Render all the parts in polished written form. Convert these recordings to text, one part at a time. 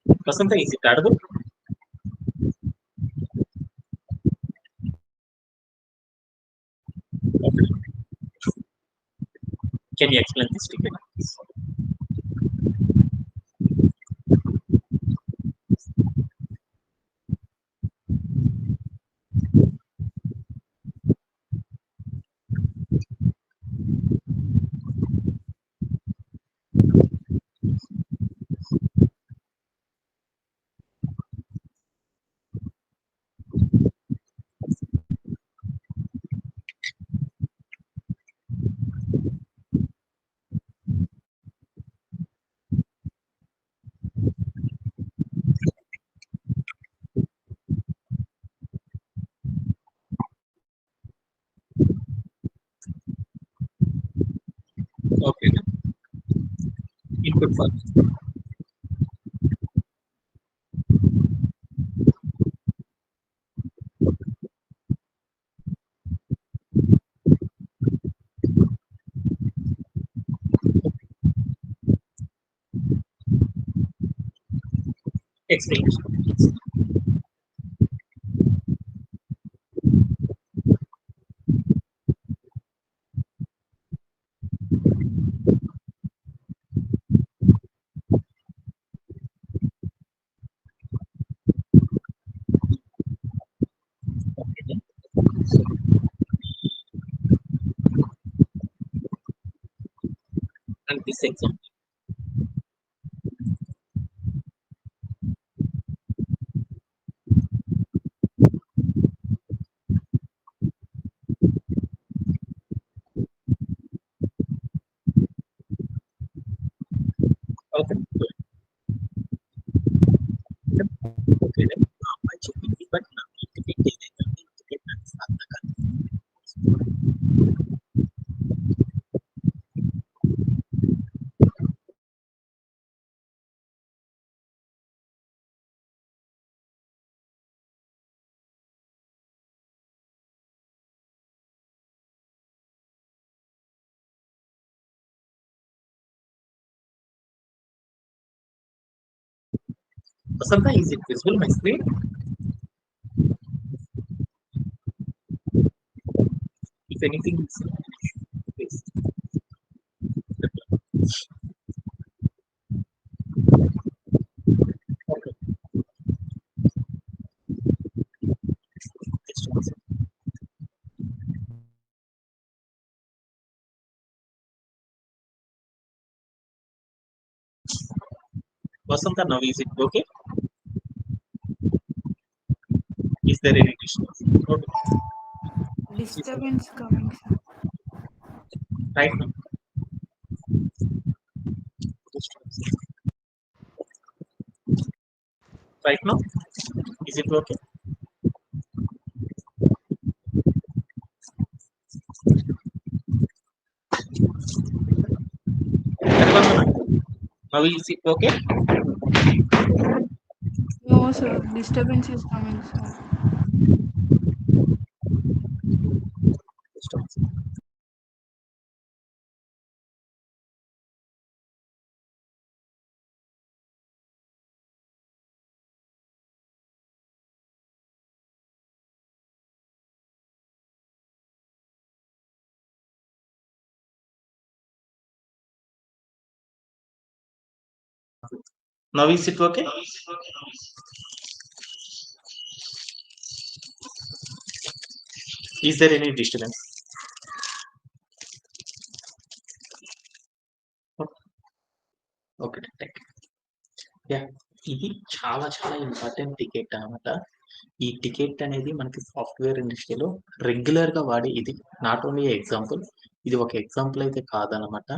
Vasanta, is it audible? Okay. Can you explain this ticket? Okay. Input first. Explain. Okay. And this example. Okay. Okay. Then I check it, but now ticket ticket Vasanta, is it visible my screen? If anything is please. Okay. Just one second. Vasanta, now is it okay? Is there any disturbance? Okay. Disturbance coming, sir. Right now. Disturbance. Right now, is it okay? Now is it okay? No, sir. Disturbance is coming, sir. Disturbance. Now is it okay? Is there any disturbance? Okay, thank you. Yeah ఇది చాలా చాలా important ticket అనమాట. ఈ ticket అనేది మనకి software ఇండస్ట్రీలో రెగ్యులర్‌గా వాడే ఇది నాట్ ఓన్లీ ఎగ్జాంపుల్. ఇది ఒక ఎగ్జాంపుల్ అయితే కాదనమాట.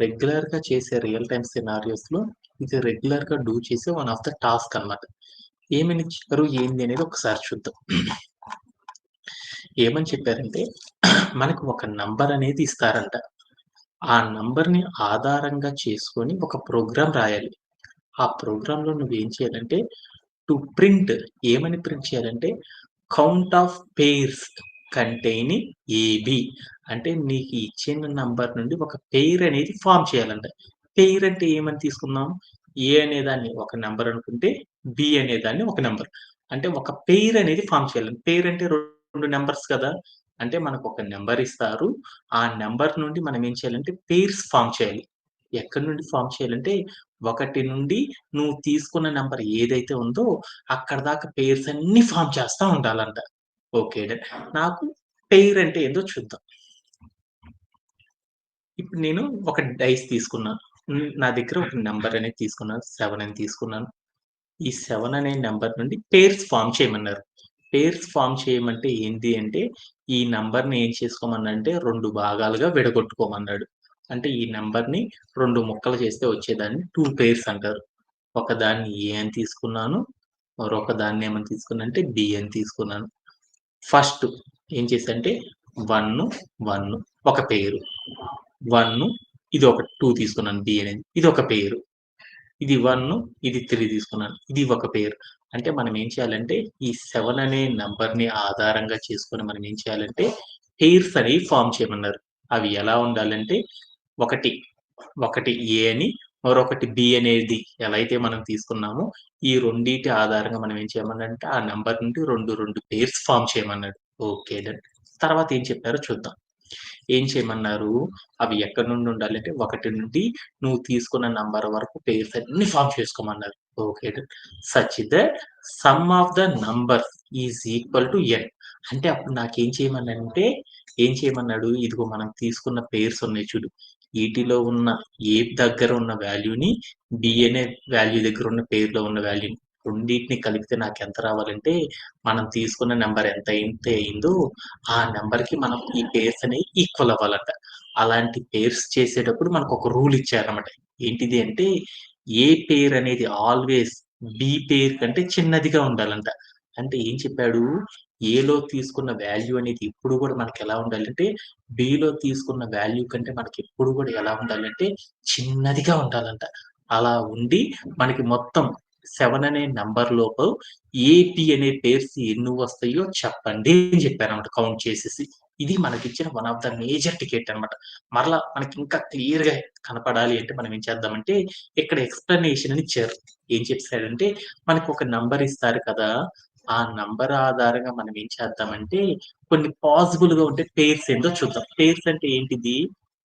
రెగ్యులర్‌గా చేసే రియల్ టైమ్ సినారియోస్‌లో ఇది రెగ్యులర్‌గా డూ చేసే వన్ ఆఫ్ ద టాస్క్ అనమాట. ఏమని ఇచ్చారు? ఏంది అనేది ఒకసారి చూద్దాం. ఏమని చెప్పారంటే మనకు ఒక నంబర్ అనేది ఇస్తారంట. ఆ నంబర్‌ని ఆధారంగా చేసుకొని ఒక ప్రోగ్రామ్ రాయాలి. ఆ ప్రోగ్రామ్‌లో నువ్వేం చేయాలంటే టు ప్రింట్ ఏమని ప్రింట్ చేయాలంటే count of pairs containing AB అంటే నీకు ఇచ్చిన నంబర్ నుండి ఒక పెయిర్ అనేది ఫార్మ్ చేయాలంట. పెయిర్ అంటే ఏమని తీసుకుందాం? ఏ అనేదాన్ని ఒక నంబర్ అనుకుంటే, బి అనేదాన్ని ఒక నంబర్. అంటే ఒక పెయిర్ అనేది ఫార్మ్ చేయాలి. పెయిర్ అంటే 2 నంబర్స్ కదా! అంటే మనకొక నంబర్ ఇస్తారు. ఆ నంబర్ నుండి మనం ఏం చేయాలంటే పెయిర్స్ ఫార్మ్ చేయాలి. ఎక్కడి నుండి ఫార్మ్ చేయాలంటే, 1 నుండి నువ్వు తీసుకున్న నంబర్ ఏదైతే ఉందో అక్కడి దాకా పెయిర్స్ అన్నీ ఫార్మ్ చేస్తా ఉండాలంట. ఓకే. డన్. నాకు పెయిర్ అంటే ఏందో చూద్దాం. ఇప్పుడు నేను ఒక డైస్ తీసుకున్నాను. నా దగ్గర ఒక నంబర్ అనేది తీసుకున్నాను. 7 అని తీసుకున్నాను. ఈ 7 అనే నంబర్ నుండి పెయిర్స్ ఫార్మ్ చేయమన్నారు. పెయిర్స్ ఫార్మ్ చేయమంటే ఏంటి అంటే, ఈ నంబర్‌ని ఏం చేసుకోమన్నాడంటే 2 భాగాలుగా విడగొట్టుకోమన్నాడు. అంటే ఈ నంబర్‌ని 2 ముక్కలు చేస్తే వచ్చేదాన్ని 2 పెయిర్స్ అంటారు. ఒకదాన్ని ఏ అని తీసుకున్నాను. మరొక దాన్ని ఏమని తీసుకున్నానంటే బి అని తీసుకున్నాను. ఫస్ట్ ఏం చేశానంటే 1, 1 ఒక పెయిరు. 1 ఇది ఒక 2 తీసుకున్నాను బి అనేది. ఇదొక పెయిరు. ఇది 1 ఇది 3 తీసుకున్నాను. ఇది ఒక పెయిర్. అంటే మనం ఏం చేయాలంటే ఈ 7 అనే నంబర్‌ని ఆధారంగా చేసుకొని మనం ఏం చేయాలంటే పెయిర్స్ అనేవి ఫార్మ్ చేయమన్నారు. అవి ఎలా ఉండాలంటే ఒకటి, ఒకటి ఏ అని మరొకటి బి అనేది ఎలా అయితే మనం తీసుకున్నామో ఈ రెండిటి ఆధారంగా మనం ఏం చేయమన్నాడంటే ఆ నంబర్ నుండి 2 పెయిర్స్ ఫార్మ్ చేయమన్నాడు. ఓకే. డన్. తర్వాత ఏం చెప్పారో చూద్దాం. ఏం చేయమన్నారు? అవి ఎక్కడి నుండి ఉండాలంటే 1 నుండి నువ్వు తీసుకున్న నంబర్ వరకు పెయిర్స్ అన్నీ ఫార్మ్ చేసుకోమన్నారు. Okay. Done. Such that sum of the numbers is equal to N. అంటే అప్పుడు నాకేం చేయమన్నాడంటే, ఏం చేయమన్నాడు? ఇదిగో మనం తీసుకున్న పెయిర్స్ ఉన్నాయి చూడు. ఈటిలో ఉన్న ఏ దగ్గర ఉన్న వాల్యూని బి అనే వాల్యూ దగ్గర ఉన్న పెయిర్‌లో ఉన్న వాల్యూని రెండిటిని కలిపితే నాకెంత రావాలంటే, మనం తీసుకున్న నంబర్ ఎంతైతే అయిందో ఆ నంబర్‌కి మనం ఈ పెయిర్స్ అనేవి ఈక్వల్ అవ్వాలంట. అలాంటి పెయిర్స్ చేసేటప్పుడు మనకొక రూల్ ఇచ్చారన్నమాట. ఏంటిది అంటే, ఏ పెయిర్ అనేది ఆల్‌వేస్ బి పెయిర్ కంటే చిన్నదిగా ఉండాలంట. అంటే ఏం చెప్పాడు? ఏలో తీసుకున్న వాల్యూ అనేది ఎప్పుడు గూడా మనకెలా ఉండాలంటే, బిలో తీసుకున్న వాల్యూ కంటే మనకెప్పుడు గూడా ఎలా ఉండాలంటే, చిన్నదిగా ఉండాలంట. అలా ఉండి మనకి మొత్తం 7 అనే నంబర్‌లోపు ఏపీ అనే పెయిర్స్ ఎన్ని వస్తాయో చెప్పండి అని చెప్పారన్నమాట కౌంట్ చేసేసి. ఇది మనకిచ్చిన one of the major ticket అన్నమాట. మరలా మనకింకా క్లియర్‌గా కనపడాలి అంటే మనం ఏం చేద్దామంటే, ఇక్కడ ఎక్స్‌ప్లనేషన్ అని ఇచ్చారు. ఏం చెప్పారంటే, మనకొక నంబర్ ఇస్తారు కదా! ఆ నంబర్ ఆధారంగా మనం ఏం చేద్దామంటే, కొన్ని పాజిబుల్‌గా ఉండే పెయిర్స్ ఏందో చూద్దాం. పెయిర్స్ అంటే ఏంటిది?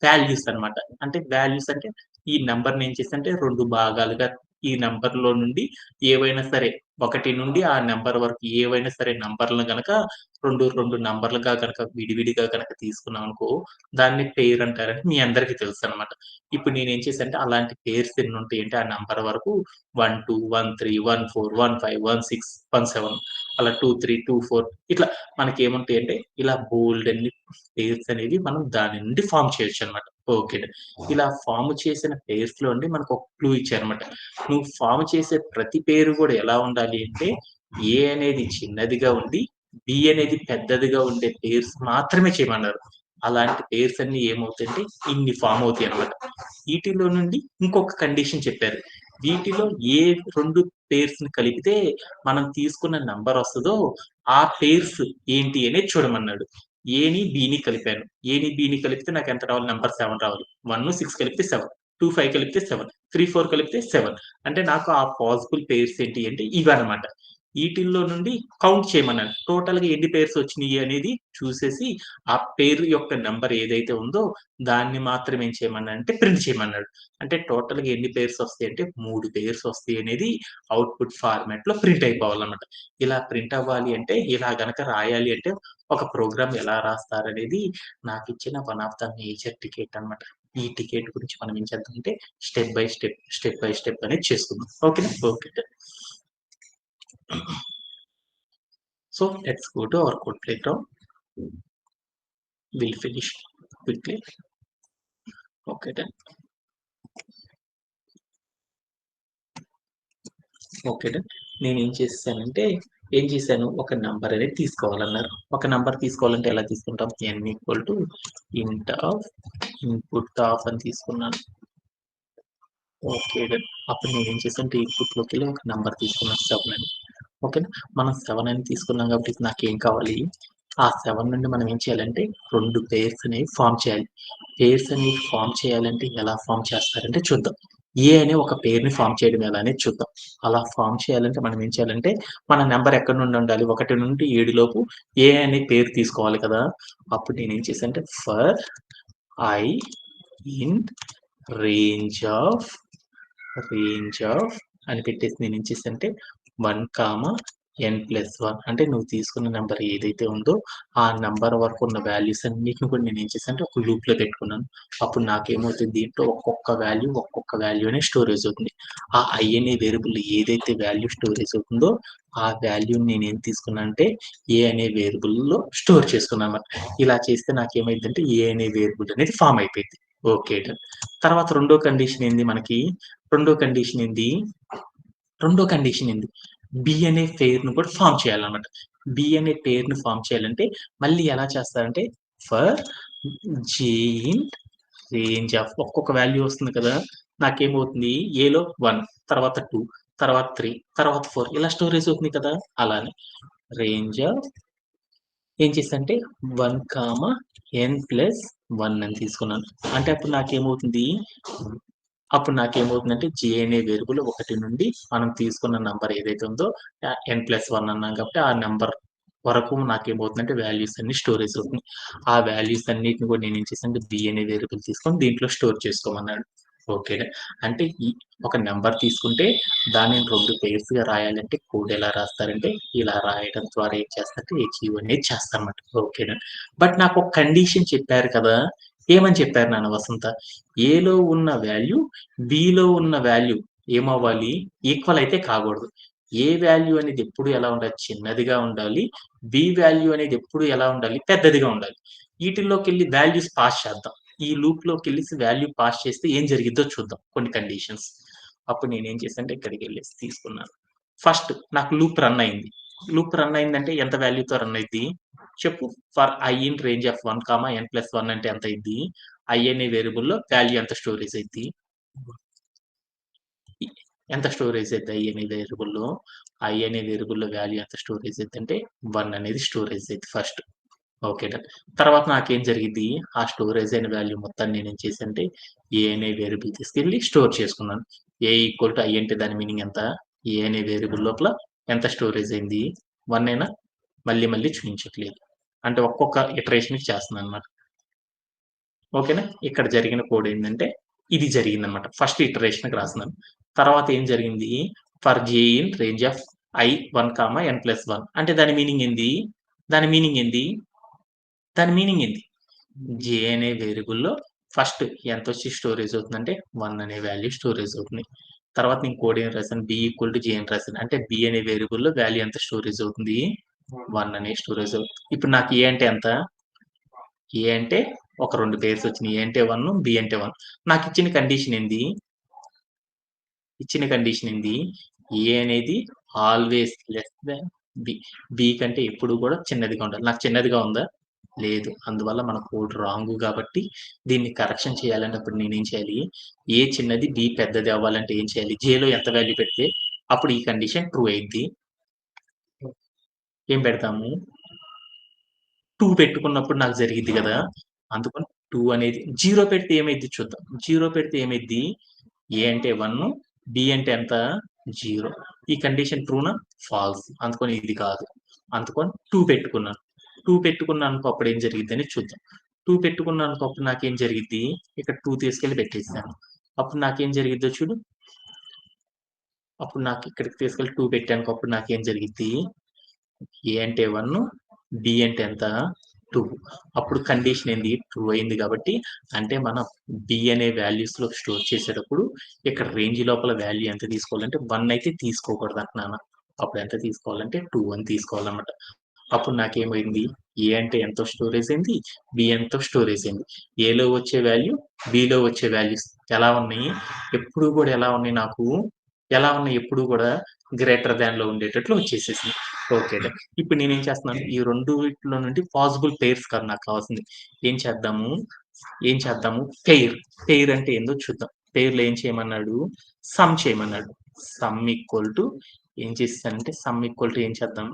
వాల్యూస్ అన్నమాట. అంటే వాల్యూస్ అంటే ఈ నంబర్‌ని ఏం చేసాంటే 2 భాగాలుగా ఈ నంబర్‌లో నుండి ఏవైనా సరే 1 నుండి ఆ నంబర్ వరకు ఏవైనా సరే నంబర్‌లను గనక 2 నంబర్‌లుగా గనక విడివిడిగా గనక తీసుకున్నామనుకో దాన్ని పెయిర్ అంటారని మీ అందరికీ తెలుసనమాట. ఇప్పుడు నేనేం చేశానంటే అలాంటి పెయిర్స్ ఎన్నుంటాయంటే ఆ నంబర్ వరకు 1, 2, 1, 3, 1, 4, 1, 5, 1, 6, 1, 7 అలా 2, 3, 2, 4 ఇట్లా మనకేముంటాయంటే ఇలా బోలెడన్ని పెయిర్స్ అనేవి మనం దాని నుండి ఫార్మ్ చేయొచ్చనమాట. ఓకే. ఇలా ఫార్మ్ చేసిన పెయిర్స్‌లో అండి మనకొక క్లూ ఇచ్చారన్నమాట. నువ్వు ఫార్మ్ చేసే ప్రతి పేరు గూడా ఎలా ఉండాలి అంటే, ఏ అనేది చిన్నదిగా ఉండి, బి అనేది పెద్దదిగా ఉండే పెయిర్స్ మాత్రమే చేయమన్నారు. అలాంటి పెయిర్స్ అన్నీ ఏమవుతాయంటే, ఇన్ని ఫార్మ్ అవుతాయన్నమాట. ఈటిలో నుండి ఇంకొక కండిషన్ చెప్పారు. వీటిలో ఏ 2 పెయిర్స్‌ని కలిపితే మనం తీసుకున్న నంబర్ వస్తదో, ఆ పెయిర్స్ ఏంటి అనేది చూడమన్నాడు. ఏని, బిని కలిపాను. ఏని, బిని కలిపితే నాకెంత రావాలి? నంబర్ 7 రావాలి. 1, 6 కలిపితే 7. 2, 5 కలిపితే 7. 3, 4 కలిపితే 7. అంటే నాకు ఆ పాసిబుల్ పెయిర్స్ ఏంటి అంటే ఇవన్నమాట. ఈటిల్లో నుండి కౌంట్ చేయమన్నాడు. టోటల్‌గా ఎన్ని పెయిర్స్ వచ్చినియి అనేది చూసేసి, ఆ పేరు యొక్క నంబర్ ఏదైతే ఉందో దాన్ని మాత్రం ఏం చేయమన్నాడంటే ప్రింట్ చేయమన్నాడు. అంటే టోటల్‌గా ఎన్ని పెయిర్స్ వస్తాయంటే 3 పెయిర్స్ వస్తాయి అనేది అవుట్‌పుట్ ఫార్మాట్‌లో ప్రింట్ అయిపోవాలన్నమాట. ఇలా ప్రింట్ అవ్వాలి అంటే ఇలా గనక రాయాలి అంటే ఒక ప్రోగ్రామ్ ఎలా రాస్తారనేది నాకిచ్చిన one of the major ticket అన్నమాట. ఈ టికెట్ గురించి మనం ఏం చేద్దామంటే step by step, step by step అనేది చేసుకుందాం. ఓకేనా? Okay. So let's go to our code playground. We'll finish quickly. Okay then. Okay done. నేనేం చేసేసానంటే, ఏం చేశాను ఒక నంబర్ అనేది తీసుకోవాలన్నారు. ఒక నంబర్ తీసుకోవాలంటే ఎలా తీసుకుంటాం? n ఈక్వల్ టు ఇంట్ ఆఫ్ ఇన్పుట్ ఆఫ్ అని తీసుకున్నాను. Okay done. అప్పుడు నేనేం చేశానంటే ఇన్పుట్‌లోకెళ్ళి ఒక నంబర్ తీసుకున్నాను 7 అని. ఓకేనా? మనం 7 అని తీసుకున్నాం కాబట్టి నాకేం కావాలి? ఆ 7 నుండి మనం ఏం చేయాలంటే 2 పెయిర్స్ అనేవి ఫార్మ్ చేయాలి. పెయిర్స్ అనేవి ఫార్మ్ చేయాలంటే ఎలా ఫార్మ్ చేస్తారంటే చూద్దాం. ఏ అనే ఒక పేరుని ఫార్మ్ చేయడం ఎలా అనేది చూద్దాం. అలా ఫార్మ్ చేయాలంటే మనం ఏం చేయాలంటే, మన నంబర్ ఎక్కడి నుండి ఉండాలి? 1 నుండి 7 లోపు ఏ అనే పేరు తీసుకోవాలి కదా! అప్పుడు నేనేం చేశానంటే for I in range of అని పెట్టేసి నేనేం చేశానంటే 1, n+1 అంటే నువ్వు తీసుకున్న నంబర్ ఏదైతే ఉందో, ఆ నంబర్ వరకు ఉన్న వాల్యూస్ అన్నిటిని కూడా నేనేం చేశానంటే ఒక లూప్‌లో పెట్టుకున్నాను. అప్పుడు నాకేమవుతుంది దీంట్లో ఒక్కొక్క వాల్యూ అనే స్టోరేజ్ అవుతుంది. ఆ ఐ అనే వేరియబుల్ ఏదైతే వాల్యూ స్టోరేజ్ అవుతుందో, ఆ వాల్యూని నేనేం తీసుకున్నా అంటే ఏ అనే వేరియబుల్‌లో స్టోర్ చేసుకున్నానన్నమాట. ఇలా చేస్తే నాకేమైద్దంటే ఏ అనే వేరియబుల్ అనేది ఫార్మ్ అయిపోయిద్ది. ఓకే. డన్. తర్వాత రెండో కండిషన్ ఏంది? రెండో కండిషన్ ఏంది? బి అనే పేరును కూడా ఫార్మ్ చేయాలన్నమాట. బి అనే పేరుని ఫార్మ్ చేయాలంటే మళ్ళీ ఎలా చేస్తారంటే for J in range of ఒక్కొక్క వాల్యూ వస్తుంది కదా! నాకేమవుతుంది ఏలో 1 తర్వాత 2 తర్వాత 3 తర్వాత 4 ఇలా స్టోరేజ్ అవుతుంది కదా! అలానే రేంజ్ ఆఫ్ ఏం చేశానంటే 1, n+1 అని తీసుకున్నాను. అంటే అప్పుడు నాకేమవుతుందంటే జే అనే వేరియబుల్ 1 నుండి మనం తీసుకున్న నంబర్ ఏదైతే ఉందో n+1 అన్నాం కాబట్టి ఆ నంబర్ వరకు నాకేమవుతుందంటే వాల్యూస్ అన్నీ స్టోరేజ్ అవుతున్నాయి. ఆ వాల్యూస్ అన్నిటిని కూడా నేనేం చేశానంటే బి అనే వేరియబుల్ తీసుకొని దీంట్లో స్టోర్ చేసుకోమన్నాడు. ఓకేనా. అంటే ఒక నంబర్ తీసుకుంటే దానిని 2 పెయిర్స్‌గా రాయాలంటే కోడ్ ఎలా రాస్తారంటే ఇలా రాయడం ద్వారా ఏం చేస్తారంటే అచీవ్ అనేది చేస్తారన్నమాట. ఓకేనా. బట్ నాకొక కండిషన్ చెప్పారు కదా! ఏమని చెప్పారు నాన్న వసంత? ఏలో ఉన్న వాల్యూ బిలో ఉన్న వాల్యూ ఏమవ్వాలి? ఈక్వల్ అయితే కాకూడదు. ఏ వాల్యూ అనేది ఎప్పుడు ఎలా ఉండాలి? చిన్నదిగా ఉండాలి. బి వాల్యూ అనేది ఎప్పుడు ఎలా ఉండాలి? పెద్దదిగా ఉండాలి. ఈటిల్లోకెళ్ళి వాల్యూస్ పాస్ చేద్దాం. ఈ లూప్‌లోకెళ్ళేసి వాల్యూ పాస్ చేస్తే ఏం జరిగిద్దో చూద్దాం కొన్ని కండిషన్స్. అప్పుడు నేనేం చేశానంటే ఇక్కడికెళ్ళేసి తీసుకున్నాను. ఫస్ట్ నాకు లూప్ రన్ అయింది. లూప్ రన్ అయిందంటే ఎంత వాల్యూతో రన్ అయిద్ది? చెప్పు. For I in range of 1, n+1 అంటే ఎంత అయిద్ది? ఐ అనే వేరియబుల్‌లో వాల్యూ ఎంత స్టోరేజ్ అయిద్ది? ఎంత స్టోరేజ్ అయిద్ది ఐ అనే వేరియబుల్‌లో? ఐ అనే వేరియబుల్‌లో వాల్యూ ఎంత స్టోరేజ్ అయిద్దంటే 1 అనేది స్టోరేజ్ అయిద్ది ఫస్ట్. ఓకే. డన్. తర్వాత నాకేం జరిగిద్ది? ఆ స్టోరేజ్ అయిన వాల్యూ మొత్తాన్ని నేనేం చేశానంటే ఏ అనే వేరియబుల్ తీసుకెళ్ళి స్టోర్ చేసుకున్నాను. ఏ ఈక్వల్ టు ఐ అంటే దాని మీనింగ్ ఎంత? ఏ అనే వేరియబుల్ లోపల ఎంత స్టోరేజ్ అయింది? 1 ఏనా? మళ్ళీ చూయించట్లేదు. అంటే ఒక్కొక్క ఇటరేషన్‌కి చేస్తున్నానన్నమాట. ఓకేనా. ఇక్కడ జరిగిన కోడ్ ఏందంటే ఇది జరిగిందన్నమాట. ఫస్ట్ ఇటరేషన్‌కి రాస్తున్నాను. తర్వాత ఏం జరిగింది? For J in range of I 1, n+1 అంటే దాని మీనింగ్ ఏంది? దాని మీనింగ్ ఏంది? దాని మీనింగ్ ఏంది? జే అనే వేరియబుల్‌లో ఫస్ట్ ఎంతొచ్చి స్టోరేజ్ అవుతుందంటే 1 అనే వాల్యూ స్టోరేజ్ అవుతుంది. తర్వాత నేను కోడ్ ఏం రాసాను? బి ఈక్వల్ టు జే అని రాసాను. అంటే బి అనే వేరియబుల్‌లో వాల్యూ ఎంత స్టోరేజ్ అవుతుంది? 1 అనే స్టోరేజ్ అవుతుంది. ఇప్పుడు నాకు ఏ అంటే ఎంత? ఏ అంటే ఒక 2 పెయిర్స్ వచ్చినాయి. ఏ అంటే 1, బి అంటే 1. నాకిచ్చిన కండిషన్ ఏంది? ఇచ్చిన కండిషన్ ఏంది? ఏ అనేది always less than B. B కంటే ఎప్పుడు కూడా చిన్నదిగా ఉండాలి. నాకు చిన్నదిగా ఉందా? లేదు. అందువల్ల మన కోడ్ రాంగ్ కాబట్టి దీన్ని కరెక్షన్ చేయాలన్నప్పుడు నేనేం చేయాలి? ఏ చిన్నది, బి పెద్దది అవ్వాలంటే ఏం చేయాలి? జేలో ఎంత వాల్యూ పెడితే అప్పుడు ఈ కండిషన్ ట్రూ అయిద్ది. ఏం పెడతాము? 2 పెట్టుకున్నప్పుడు నాకు జరిగిద్ది గదా! అందుకని 2 అనేది 0 పెడితే ఏమైద్ది చూద్దాం. 0 పెడితే ఏమైద్ది? ఏ అంటే 1, బి అంటే ఎంత? 0. ఈ కండిషన్ ట్రూనా? ఫాల్స్. అందుకని ఇది కాదు. అందుకని 2 పెట్టుకున్నాను. 2 పెట్టుకున్నాననుకో అప్పుడేం జరిగిద్దని చూద్దాం. 2 పెట్టుకున్నాననుకో అప్పుడు నాకేం జరిగిద్ది? ఇక్కడ 2 తీసుకెళ్ళి పెట్టేసాను. అప్పుడు నాకేం జరిగిద్దో చూడు. అప్పుడు నాకు ఇక్కడికి తీసుకెళ్ళి 2 పెట్టానుకో అప్పుడు నాకేం జరిగిద్ది? ఏ అంటే 1, బి అంటే ఎంత? 2. అప్పుడు కండిషన్ ఏంది? ట్రూ అయింది కాబట్టి అంటే మనం బి అనే వాల్యూస్‌లో స్టోర్ చేసేటప్పుడు ఇక్కడ రేంజ్ లోపల వాల్యూ ఎంత తీసుకోవాలంటే 1 అయితే తీసుకోకూడదంట నాన్న. అప్పుడు ఎంత తీసుకోవాలంటే 2 అని తీసుకోవాలన్నమాట. అప్పుడు నాకేమైంది? ఏ అంటే ఎంతో స్టోరేజ్ అయింది. బి ఎంతో స్టోరేజ్ అయింది. ఏలో వచ్చే వాల్యూ, బిలో వచ్చే వాల్యూస్ ఎలా ఉన్నాయి? ఎప్పుడు కూడా ఎలా ఉన్నాయి నాకు? ఎలా ఉన్నాయి ఎప్పుడు కూడా గ్రేటర్ థాన్‌లో ఉండేటట్లు వచ్చేసేసినాయి. ఓకే. డన్. ఇప్పుడు నేనేం చేస్తున్నాను? ఈ రెండిట్లో నుండి పాసిబుల్ పెయిర్స్ కాదు నాకు కావాల్సింది. ఏం చేద్దాము? పెయిర్. పెయిర్ అంటే ఏందో చూద్దాం. పెయిర్‌లో ఏం చేయమన్నాడు? సమ్ చేయమన్నాడు. సమ్ ఈక్వల్ టు ఏం చేసేసానంటే సమ్ ఈక్వల్ టు ఏం చేద్దాం?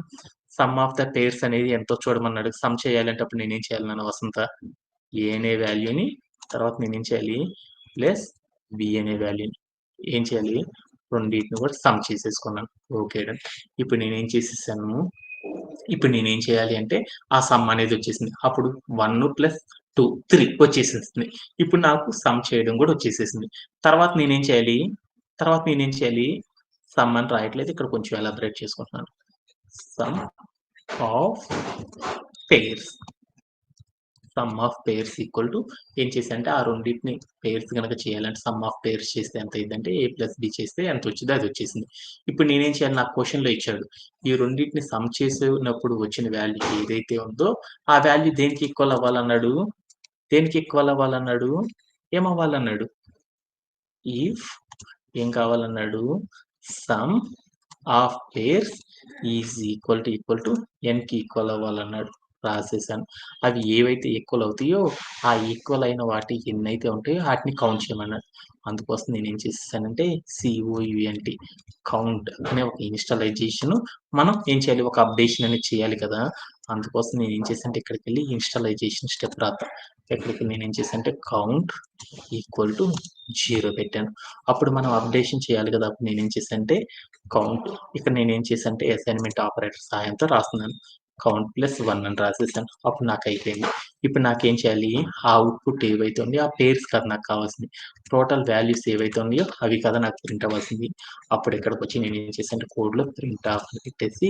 సమ్ ఆఫ్ ద పెయిర్స్ అనేది ఎంతో చూడమన్నాడు. సమ్ చేయాలంటే అప్పుడు నేనేం చేయాలి నాన్న వసంత? ఏ అనే వాల్యూని తర్వాత నేనేం చేయాలి? ప్లస్ బి అనే వాల్యూని ఏం చేయాలి? రెండిటిని కూడా సమ్ చేసేసుకున్నాను. Okay done. ఇప్పుడు నేనేం చేసేసాను, ఇప్పుడు నేనేం చేయాలి అంటే ఆ సమ్ అనేది వచ్చేసింది. అప్పుడు 1 ప్లస్ 2 3 వచ్చేసేసింది. ఇప్పుడు నాకు సమ్ చేయడం కూడా వచ్చేసేసింది. తర్వాత నేనేం చేయాలి? తర్వాత నేనేం చేయాలి? సమ్ అని రాయట్లేదు. ఇక్కడ కొంచెం ఎలాబరేట్ చేసుకుంటున్నాను. Some of pairs. Some of pairs equal to ఏం చేశానంటే ఆ రెండిటిని పెయిర్స్ గనక చేయాలంటే సమ్ ఆఫ్ పెయిర్స్ చేస్తే ఎంత అయిందంటే ఏ ప్లస్ బి చేస్తే ఎంత వచ్చిందో అది వచ్చేసింది. ఇప్పుడు నేనేం చేయాలి? నాకు క్వెషన్‌లో ఇచ్చాడు. ఈ రెండిటిని సమ్ చేసినప్పుడు వచ్చిన వాల్యూ ఏదైతే ఉందో ఆ వాల్యూ దేనికి ఈక్వల్ అవ్వాలన్నాడు? దేనికి ఈక్వల్ అవ్వాలన్నాడు? ఏమవ్వాలన్నాడు? ఇఫ్ ఏం కావాలన్నాడు? Sum of pairs is equal to ఎన్‌కి ఈక్వల్ అవ్వాలన్నాడు. రాసేసాను. అవి ఏవైతే ఈక్వల్ అవుతాయో ఆ ఈక్వల్ అయిన వాటి ఎన్నైతే ఉంటాయో ఆటిని కౌంట్ చేయమన్నాడు. అందుకోసం నేనేం చేసేసానంటే COUNT కౌంట్ అనే ఒక ఇనిషియలైజేషన్ మనం ఏం చేయాలి? ఒక అప్డేషన్ అనేది చేయాలి కదా! అందుకోసం నేనేం చేశానంటే ఇక్కడికెళ్ళి ఇనిషియలైజేషన్ స్టెప్ రాద్దాం. ఇక్కడికి నేనేం చేశానంటే కౌంట్ ఈక్వల్ టు 0 పెట్టాను. అప్పుడు మనం అప్డేషన్ చేయాలి కదా! అప్పుడు నేనేం చేశానంటే కౌంట్ ఇక్కడ నేనేం చేశానంటే అసైన్‌మెంట్ ఆపరేటర్ సహాయంతో రాస్తున్నాను. కౌంట్ ప్లస్ 1 అని రాసేసాను. అప్పుడు నాకు అయిపోయింది. ఇప్పుడు నాకేం చేయాలి? ఆ అవుట్‌పుట్ ఏవైతే ఉన్నాయో ఆ పెయిర్స్ కాదు నాకు కావాల్సింది. టోటల్ వాల్యూస్ ఏవైతే ఉన్నాయో అవి కదా నాకు ప్రింట్ అవ్వాల్సింది. అప్పుడు ఇక్కడికొచ్చి నేనేం చేశానంటే కోడ్‌లో ప్రింట్ ఆఫ్ అని పెట్టేసి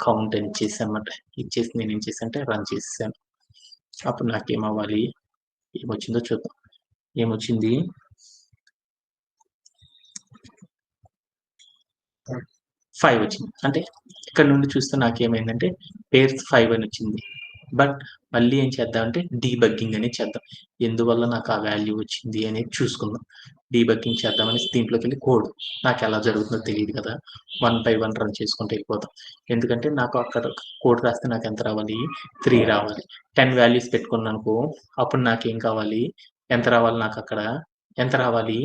కౌంట్ అని ఇచ్చేసానన్నమాట. ఇచ్చేసి నేనేం చేశానంటే రన్ చేసేసాను. అప్పుడు నాకేమవ్వాలి? ఏమొచ్చిందో చూద్దాం. ఏమొచ్చింది? 5 వచ్చింది. అంటే ఇక్కడ నుండి చూస్తే నాకేమైందంటే పెయిర్స్ 5 అని వచ్చింది. బట్ మళ్ళీ ఏం చేద్దామంటే డీబగ్గింగ్ అనేది చేద్దాం. ఎందువల్ల నాకు ఆ వాల్యూ వచ్చింది అనేది చూసుకుందాం. డీబగ్గింగ్ చేద్దామనేసి దీంట్లోకెళ్ళి కోడ్ నాకెలా జరుగుతుందో తెలీదు కదా! 1 బై 1 రన్ చేసుకుంటూ వెళ్ళిపోదాం. ఎందుకంటే నాకు అక్కడ కోడ్ రాస్తే నాకెంత రావాలి? 3 రావాలి. 10 వాల్యూస్ పెట్టుకున్నాననుకో అప్పుడు నాకేం కావాలి? ఎంత రావాలి నాకక్కడ? ఎంత రావాలి?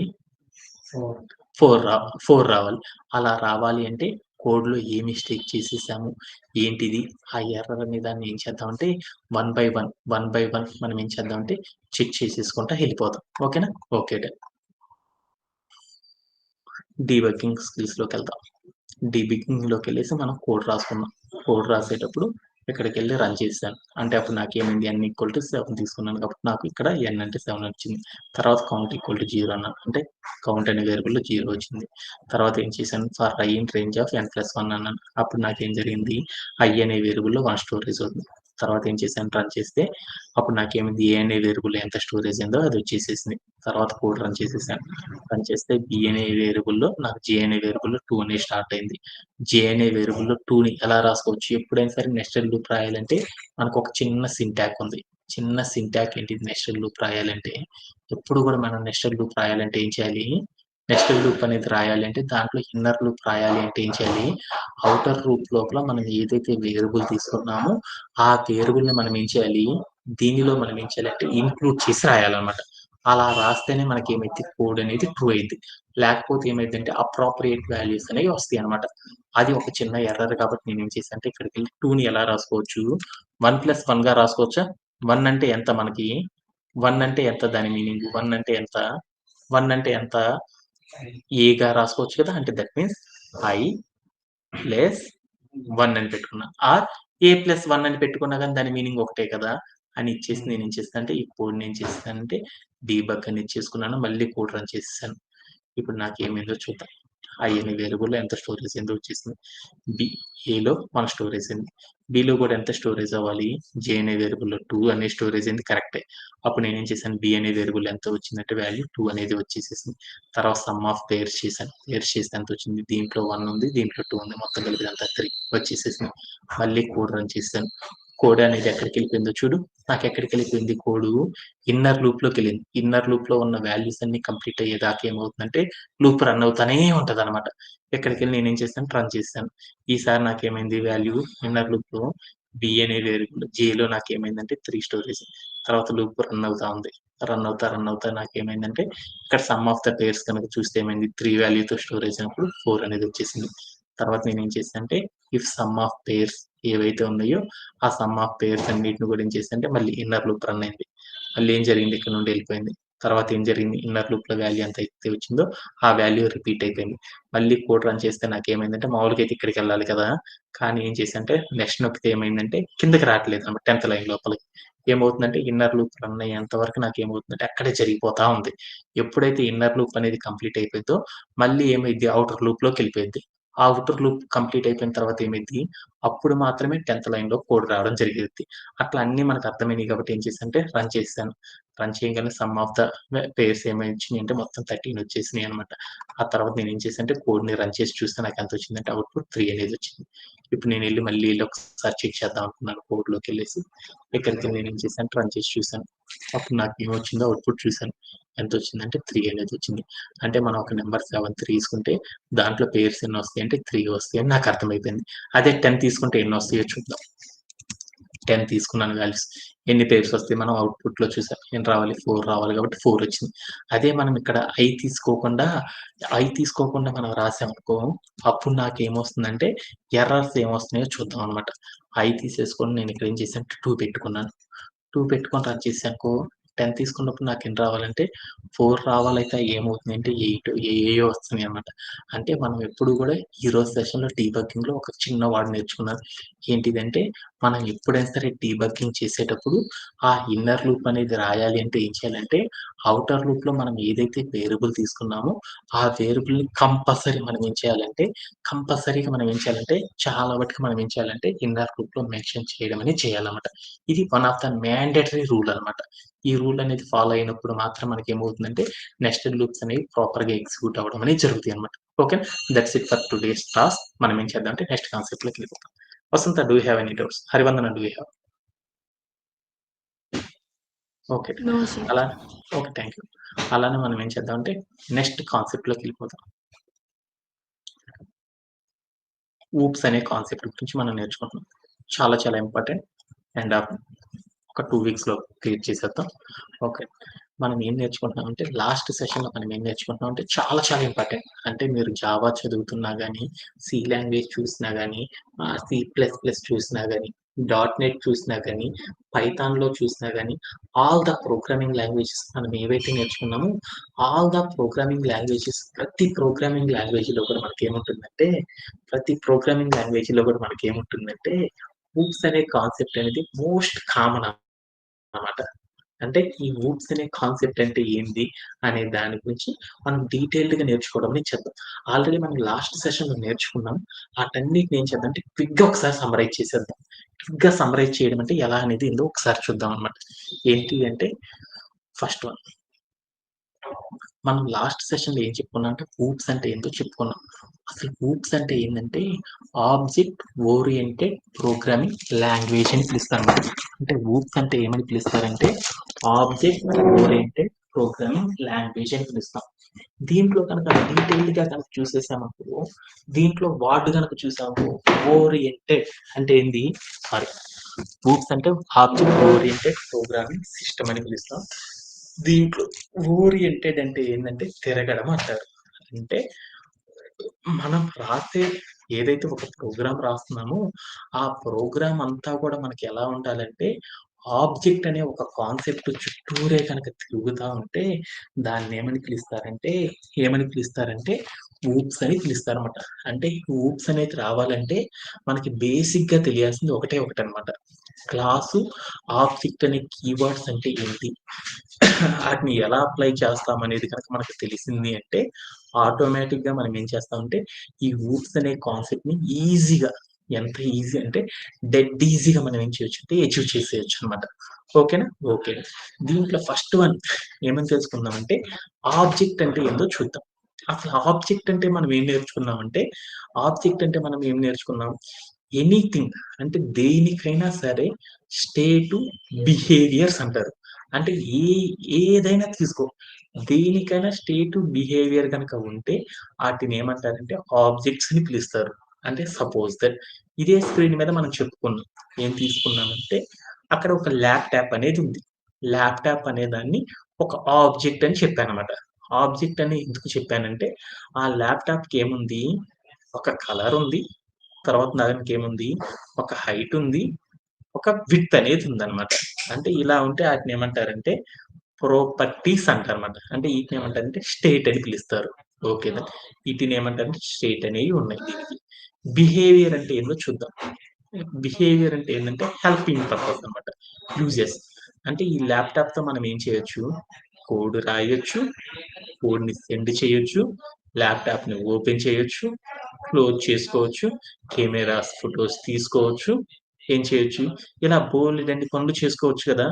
4 రావాలి. అలా రావాలి అంటే కోడ్‌లో ఏ మిస్టేక్ చేసేసాము, ఏంటిది? ఆ ఎర్రర్ అనే దాన్ని ఏం చేద్దామంటే 1 బై 1 మనం ఏం చేద్దామంటే చెక్ చేసేసుకుంటా వెళ్ళిపోదాం. ఓకేనా? Okay done. డీబగ్గింగ్ స్కిల్స్‌లోకెళ్దాం. డీబగ్గింగ్‌లోకెళ్ళేసి మనం కోడ్ రాసుకుందాం. కోడ్ రాసేటప్పుడు ఇక్కడికెళ్ళి రన్ చేశాను. అంటే అప్పుడు నాకేమైంది n=7 తీసుకున్నాను కాబట్టి నాకు ఇక్కడ n అంటే 7 వచ్చింది. తర్వాత కౌంట్ ఈక్వల్ టు 0 అన్నాను. అంటే కౌంట్ అనే వేరియబుల్‌లో 0 వచ్చింది. తర్వాత ఏం చేశాను? For i in range of n+1 అన్నాను. అప్పుడు నాకేం జరిగింది? i అనే వేరియబుల్‌లో 1 స్టోరేజ్ ఉంది. తర్వాత ఏం చేశాను? రన్ చేస్తే అప్పుడు నాకేమైంది? a అనే వేరియబుల్‌లో ఎంత స్టోరేజ్ ఉందో అది వచ్చేసేసింది. తర్వాత కోడ్ రన్ చేసేసాను. రన్ చేస్తే b అనే వేరియబుల్‌లో నాకు j అనే వేరియబుల్‌లో 2 అనేది స్టార్ట్ అయింది. j అనే వేరియబుల్‌లో 2ని ఎలా రాసుకోవచ్చు? ఎప్పుడైనా సరే నెస్టెడ్ లూప్ రాయాలంటే మనకొక చిన్న సింటాక్ ఉంది. చిన్న సింటాక్ ఏంటిది నెస్టెడ్ లూప్ రాయాలంటే, ఎప్పుడు కూడా మనం నెస్టెడ్ లూప్ రాయాలంటే ఏం చేయాలి? నెస్టెడ్ లూప్ అనేది రాయాలి అంటే దాంట్లో ఇన్నర్ లూప్ రాయాలి అంటే ఏం చేయాలి? ఔటర్ లూప్ లోపల మనం ఏదైతే వేరియబుల్ తీసుకున్నామో ఆ వేరియబుల్‌ని మనం ఏం చేయాలి? దీనిలో మనం ఏం చేయాలంటే ఇంక్లూడ్ చేసి రాయాలన్నమాట. అలా రాస్తేనే మనకేమైద్ది కోడ్ అనేది ట్రూ అయిద్ది. లేకపోతే ఏమైద్దంటే అప్రాప్రియేట్ వాల్యూస్ అనేవి వస్తాయన్నమాట. అది ఒక చిన్న ఎర్రర్ కాబట్టి నేనేం చేశానంటే ఇక్కడికెళ్ళి 2ని ఎలా రాసుకోవచ్చు? 1+1గా రాసుకోవచ్చా? 1 అంటే ఎంత మనకి? 1 అంటే ఎంత దాని మీనింగ్? 1 అంటే ఎంత? 1 అంటే ఎంత? ఏగా రాసుకోవచ్చు కదా! అంటే దట్ మీన్స్ ఐ ప్లస్ 1 అని పెట్టుకున్నా. ఆర్ ఏ+1 అని పెట్టుకున్నా గాని దాని మీనింగ్ ఒకటే కదా! అని ఇచ్చేసి నేనేం చేస్తానంటే ఈ కోడ్‌ని ఏం చేస్తానంటే డీబగ్ అని ఇచ్చేసుకున్నాను. మళ్ళీ కోడ్ రన్ చేసేసాను. ఇప్పుడు నాకేమైందో చూద్దాం. ఐ అనే వేరియబుల్‌లో ఎంత స్టోరేజ్ అయిందో వచ్చేసింది. బి ఏలో 1 స్టోరేజ్ అయింది. బిలో కూడా ఎంత స్టోరేజ్ అవ్వాలి? జే అనే వేరియబుల్‌లో 2 అనే స్టోరేజ్ అయింది కరెక్టే. అప్పుడు నేనేం చేశాను? బి అనే వేరియబుల్ ఎంత వచ్చిందంటే వాల్యూ 2 అనేది వచ్చేసేసింది. తర్వాత సమ్ ఆఫ్ పెయిర్స్ చేశాను. పెయిర్స్ చేస్తే ఎంత వచ్చింది? దీంట్లో 1 ఉంది. దీంట్లో 2 ఉంది. మొత్తం కలిపి ఎంత 3 వచ్చేసేసింది. మళ్ళీ కోడ్ రన్ చేశాను. కోడ్ అనేది ఎక్కడికెళ్ళిపోయిందో చూడు. నాకెక్కడికెళ్ళిపోయింది కోడు? ఇన్నర్ లూప్‌లోకెళ్ళింది. ఇన్నర్ లూప్‌లో ఉన్న వాల్యూస్ అన్నీ కంప్లీట్ అయ్యేదాకా ఏమవుతుందంటే లూప్ రన్ అవుతానే ఉంటదనమాట. ఇక్కడికెళ్ళి నేనేం చేశాను? రన్ చేశాను. ఈసారి నాకేమైంది వాల్యూ ఇన్నర్ లూప్‌లో బి అనే వేరియబుల్ జేలో నాకేమైందంటే 3 స్టోరేజ్. తర్వాత లూప్ రన్ అవుతా ఉంది. రన్ అవుతా నాకేమైందంటే ఇక్కడ సమ్ ఆఫ్ ద పెయిర్స్ కనుక చూస్తే ఏమైంది 3 వాల్యూతో స్టోరేజ్ అయినప్పుడు 4 అనేది వచ్చేసింది. తర్వాత నేనేం చేశానంటే ఇఫ్ సమ్ ఆఫ్ పెయిర్స్ ఏవైతే ఉన్నాయో ఆ సమ్ ఆఫ్ పెయిర్స్ అన్నిటిని కూడా ఏం చేశానంటే మళ్ళీ ఇన్నర్ లూప్ రన్ అయింది. మళ్ళీ ఏం జరిగింది? ఇక్కడ నుండి వెళ్ళిపోయింది. తర్వాత ఏం జరిగింది? ఇన్నర్ లూప్‌లో వాల్యూ ఎంతైతే వచ్చిందో ఆ వాల్యూ రిపీట్ అయిపోయింది. మళ్ళీ కోడ్ రన్ చేస్తే నాకేమైందంటే మామూలుగా అయితే ఇక్కడికెళ్ళాలి కదా! కానీ ఏం చేశానంటే నెక్స్ట్ నొక్కితే ఏమైందంటే కిందకి రావట్లేదన్నమాట 10థ్ లైన్ లోపలికి. ఏమవుతుందంటే ఇన్నర్ లూప్ రన్ అయ్యేంత వరకు నాకేమవుతుందంటే అక్కడే జరిగిపోతా ఉంది. ఎప్పుడైతే ఇన్నర్ లూప్ అనేది కంప్లీట్ అయిపోయిద్దో మళ్ళీ ఏమైద్ది ఔటర్ లూప్‌లోకెళ్ళిపోయిద్ది. ఆ ఔటర్ లూప్ కంప్లీట్ అయిపోయిన తర్వాత ఏమైద్ది? అప్పుడు మాత్రమే 10థ్ లైన్‌లో కోడ్ రావడం జరిగిద్ది. అట్లా అన్నీ మనకు అర్థమైనయి కాబట్టి ఏం చేశానంటే రన్ చేశాను. రన్ చేయంగానే సమ్ ఆఫ్ ద పెయిర్స్ ఏమొచ్చినియంటే మొత్తం 13 వచ్చేసినాయన్నమాట. ఆ తర్వాత నేనేం చేశానంటే కోడ్‌ని రన్ చేసి చూస్తే నాకెంతొచ్చిందంటే అవుట్‌పుట్ 3 అనేదొచ్చింది. ఇప్పుడు నేనెళ్ళి మళ్ళీ ఎళ్లి ఒకసారి చెక్ చేద్దాం అనుకున్నాను కోడ్‌లోకెళ్ళేసి. ఇక్కడికెళ్ళి నేనేం చేశాను రన్ చేసి చూసాను. అప్పుడు నాకేమొచ్చిందో అవుట్‌పుట్ చూసాను. ఎంతొచ్చిందంటే 3 అనేదొచ్చింది. అంటే మనం ఒక నంబర్ 7 తీసుకుంటే దాంట్లో పెయిర్స్ ఎన్నొస్తాయంటే 3 వస్తాయని నాకర్థమైపోయింది. అదే 10 తీసుకుంటే ఎన్నొస్తాయో చూద్దాం. 10 తీసుకున్నాను వాల్యూస్. ఎన్ని పెయిర్స్ వస్తాయి మనం అవుట్‌పుట్‌లో చూసాం. ఎన్ని రావాలి? 4 రావాలి కాబట్టి 4 వచ్చింది. అదే మనం ఇక్కడ తీసుకోకుండా మనం రాసామనుకో అప్పుడు నాకేమొస్తుందంటే ఎర్రర్స్ ఏమొస్తున్నాయో చూద్దాం అనమాట. తీసేసుకొని నేను ఇక్కడ ఏం చేశాను 2 పెట్టుకున్నాను. 2 పెట్టుకొని రన్ చేశానుకో 10 తీసుకున్నప్పుడు నాకెన్ని రావాలంటే 4 రావాలైతే ఏమవుతుందంటే 8 ఏయేయో వస్తున్నాయన్నమాట. అంటే మనం ఎప్పుడు గూడా ఈరోజు సెషన్‌లో డీబగ్గింగ్‌లో ఒక చిన్న వర్డ్ నేర్చుకున్నాను. ఏంటిదంటే మనం ఎప్పుడైనా సరే డీబగ్గింగ్ చేసేటప్పుడు ఆ ఇన్నర్ లూప్ అనేది రాయాలి అంటే ఏం చేయాలంటే ఔటర్ లూప్‌లో మనం ఏదైతే వేరియబుల్ తీసుకున్నామో ఆ వేరియబుల్‌ని కంపల్సరీగా మనం ఏం చేయాలంటే చాలా మటుకు మనం ఏం చేయాలంటే ఇన్నర్ లూప్‌లో మెన్షన్ చేయడం అనేది చేయాలన్నమాట. ఇది one of the mandatory rule అన్నమాట. ఈ రూల్ అనేది ఫాలో అయినప్పుడు మాత్రం మనకేమవుతుందంటే నెస్టెడ్ లూప్స్ అనేవి ప్రాపర్‌గా ఎగ్జిక్యూట్ అవ్వడం అనేది జరుగుతాయన్నమాట. Okay. That's it for today's task. మనం ఏం చేద్దాం అంటే నెక్స్ట్ కాన్సెప్ట్‌లోకి వెళ్ళిపోతాం. Vasantha do you have any doubts? Harivandana do you have? Okay. No sir. అలా ఓకే. Thank you. అలానే మనం ఏం చేద్దామంటే నెక్స్ట్ కాన్సెప్ట్‌లోకి వెళ్ళిపోదాం. ఊప్స్ అనే కాన్సెప్ట్ గురించి మనం నేర్చుకుంటున్నాం. చాలా చాలా ఇంపార్టెంట్ అండ్ ఒక 2 వీక్స్‌లో క్లియర్ చేసేద్దాం. ఓకే. మనం ఏం నేర్చుకుంటున్నామంటే లాస్ట్ సెషన్‌లో మనం ఏం నేర్చుకుంటున్నామంటే చాలా చాలా ఇంపార్టెంట్. అంటే మీరు జావా చదువుతున్నా గాని, సి లాంగ్వేజ్ చూసినా గాని, సి ప్లస్ ప్లస్ చూసినా గాని, డాట్ నెట్ చూసినా గాని, పైథాన్‌లో చూసినా గాని, ఆల్ ద ప్రోగ్రామింగ్ లాంగ్వేజెస్ మనం ఏవైతే నేర్చుకున్నామో ప్రతి ప్రోగ్రామింగ్ లాంగ్వేజ్‌లో కూడా మనకేముంటుందంటే హూప్స్ అనే కాన్సెప్ట్ అనేది మోస్ట్ కామన్ అన్నమాట. అంటే ఈ ఊప్స్ అనే కాన్సెప్ట్ అంటే ఏంది అనే దాని గురించి మనం డీటెయిల్డ్‌గా నేర్చుకోవడం అనేది చేద్దాం. ఆల్రెడీ మనం లాస్ట్ సెషన్‌లో నేర్చుకున్నాం. ఆటన్నిటిని ఏం చేద్దాం అంటే క్విక్‌గా ఒకసారి సమ్మరైజ్ చేసేద్దాం. క్విక్‌గా సమ్మరైజ్ చేయడం అంటే ఎలా అనేది ఏందో ఒకసారి చూద్దాం అన్నమాట. ఏంటి అంటే ఫస్ట్ వన్ మనం లాస్ట్ సెషన్‌లో ఏం చెప్పుకున్నాం అంటే ఊప్స్ అంటే ఏందో చెప్పుకున్నాం. అసలు ఊప్స్ అంటే ఏందంటే ఆబ్జెక్ట్ ఓరియెంటెడ్ ప్రోగ్రామింగ్ లాంగ్వేజ్ అని పిలుస్తారన్నమాట. అంటే ఊప్స్ అంటే ఏమని పిలుస్తారంటే ఆబ్జెక్ట్ ఓరియెంటెడ్ ప్రోగ్రామింగ్ లాంగ్వేజ్ అని పిలుస్తాం. దీంట్లో కనుక డీటెయిల్డ్‌గా కనుక చూసేసామనుకో దీంట్లో వర్డ్ గనుక చూసామనుకో ఓరియెంటెడ్ అంటే ఏంది? సారీ ఊప్స్ అంటే ఆబ్జెక్ట్ ఓరియెంటెడ్ ప్రోగ్రామింగ్ సిస్టమ్ అని పిలుస్తాం. దీంట్లో ఓరియెంటెడ్ అంటే ఏందంటే తిరగడం అంటారు. అంటే మనం రాసే ఏదైతే ఒక ప్రోగ్రామ్ రాస్తున్నామో, ఆ ప్రోగ్రామ్ అంతా కూడా మనకి ఎలా ఉండాలంటే, ఆబ్జెక్ట్ అనే ఒక కాన్సెప్ట్ చుట్టూరే కనుక తిరుగుతా ఉంటే, దాన్నేమని పిలుస్తారంటే ఊప్స్ అని పిలుస్తారన్నమాట. అంటే ఊప్స్ అనేది రావాలంటే, మనకి బేసిక్‌గా తెలియాల్సింది ఒకటే ఒకటన్నమాట. క్లాసు, ఆబ్జెక్ట్ అనే కీవర్డ్స్ అంటే ఏంటి? ఆటిని ఎలా అప్లై చేస్తామనేది కనుక మనకు తెలిసింది అంటే, ఆటోమేటిక్‌గా మనం ఏం చేస్తామంటే, ఈ ఊప్స్ అనే కాన్సెప్ట్‌ని ఈజీగా ఎంత ఈజీ అంటే, డెడ్ ఈజీగా మనం ఏం చేయొచ్చంటే అచీవ్ చేసేయొచ్చనమాట. ఓకేనా? ఓకే. దీంట్లో ఫస్ట్ వన్ ఏమని తెలుసుకుందామంటే, ఆబ్జెక్ట్ అంటే ఏందో చూద్దాం. అసలు ఆబ్జెక్ట్ అంటే మనం ఏం నేర్చుకున్నామంటే, ఆబ్జెక్ట్ అంటే మనం ఏం నేర్చుకున్నాం? ఎనీథింగ్ అంటే దేనికైనా సరే స్టేటు, బిహేవియర్స్ అంటారు. అంటే ఏదైనా తీసుకో. దేనికైనా స్టేటు, బిహేవియర్ గనక ఉంటే ఆటినేమంటారంటే ఆబ్జెక్ట్స్ అని పిలుస్తారు. అంటే సపోజ్ దట్ ఇదే స్క్రీన్ మీద మనం చెప్పుకున్నాం. ఏం తీసుకున్నామంటే అక్కడ ఒక ల్యాప్‌టాప్ అనేది ఉంది. ల్యాప్‌టాప్ అనే దాన్ని ఒక ఆబ్జెక్ట్ అని చెప్పానన్నమాట. ఆబ్జెక్ట్ అని ఎందుకు చెప్పానంటే ఆ ల్యాప్‌టాప్‌కి ఏముంది? ఒక కలర్ ఉంది. తర్వాత దానికేముంది? ఒక హైట్ ఉంది. ఒక విడ్త్ అనేది ఉందన్నమాట. అంటే ఇలా ఉంటే ఆటినేమంటారంటే ప్రాపర్టీస్ అంటారన్నమాట. అంటే వీటిని ఏమంటారంటే స్టేట్ అని పిలుస్తారు. ఓకేనా? వీటిని ఏమంటారంటే స్టేట్ అనేవి ఉన్నాయి దీనికి. బిహేవియర్ అంటే ఏందో చూద్దాం. బిహేవియర్ అంటే ఏంటంటే హెల్పింగ్ పర్పస్ అన్నమాట. యూజెస్ అంటే ఈ ల్యాప్‌టాప్‌తో మనం ఏం చేయొచ్చు? కోడ్ రాయొచ్చు, కోడ్‌ని సెండ్ చేయొచ్చు, ల్యాప్‌టాప్‌ని ఓపెన్ చేయొచ్చు, క్లోజ్ చేసుకోవచ్చు, కెమెరాస్, ఫోటోస్ తీసుకోవచ్చు, ఏం చేయొచ్చు? ఇలా బోలెడన్ని పనులు చేసుకోవచ్చు కదా!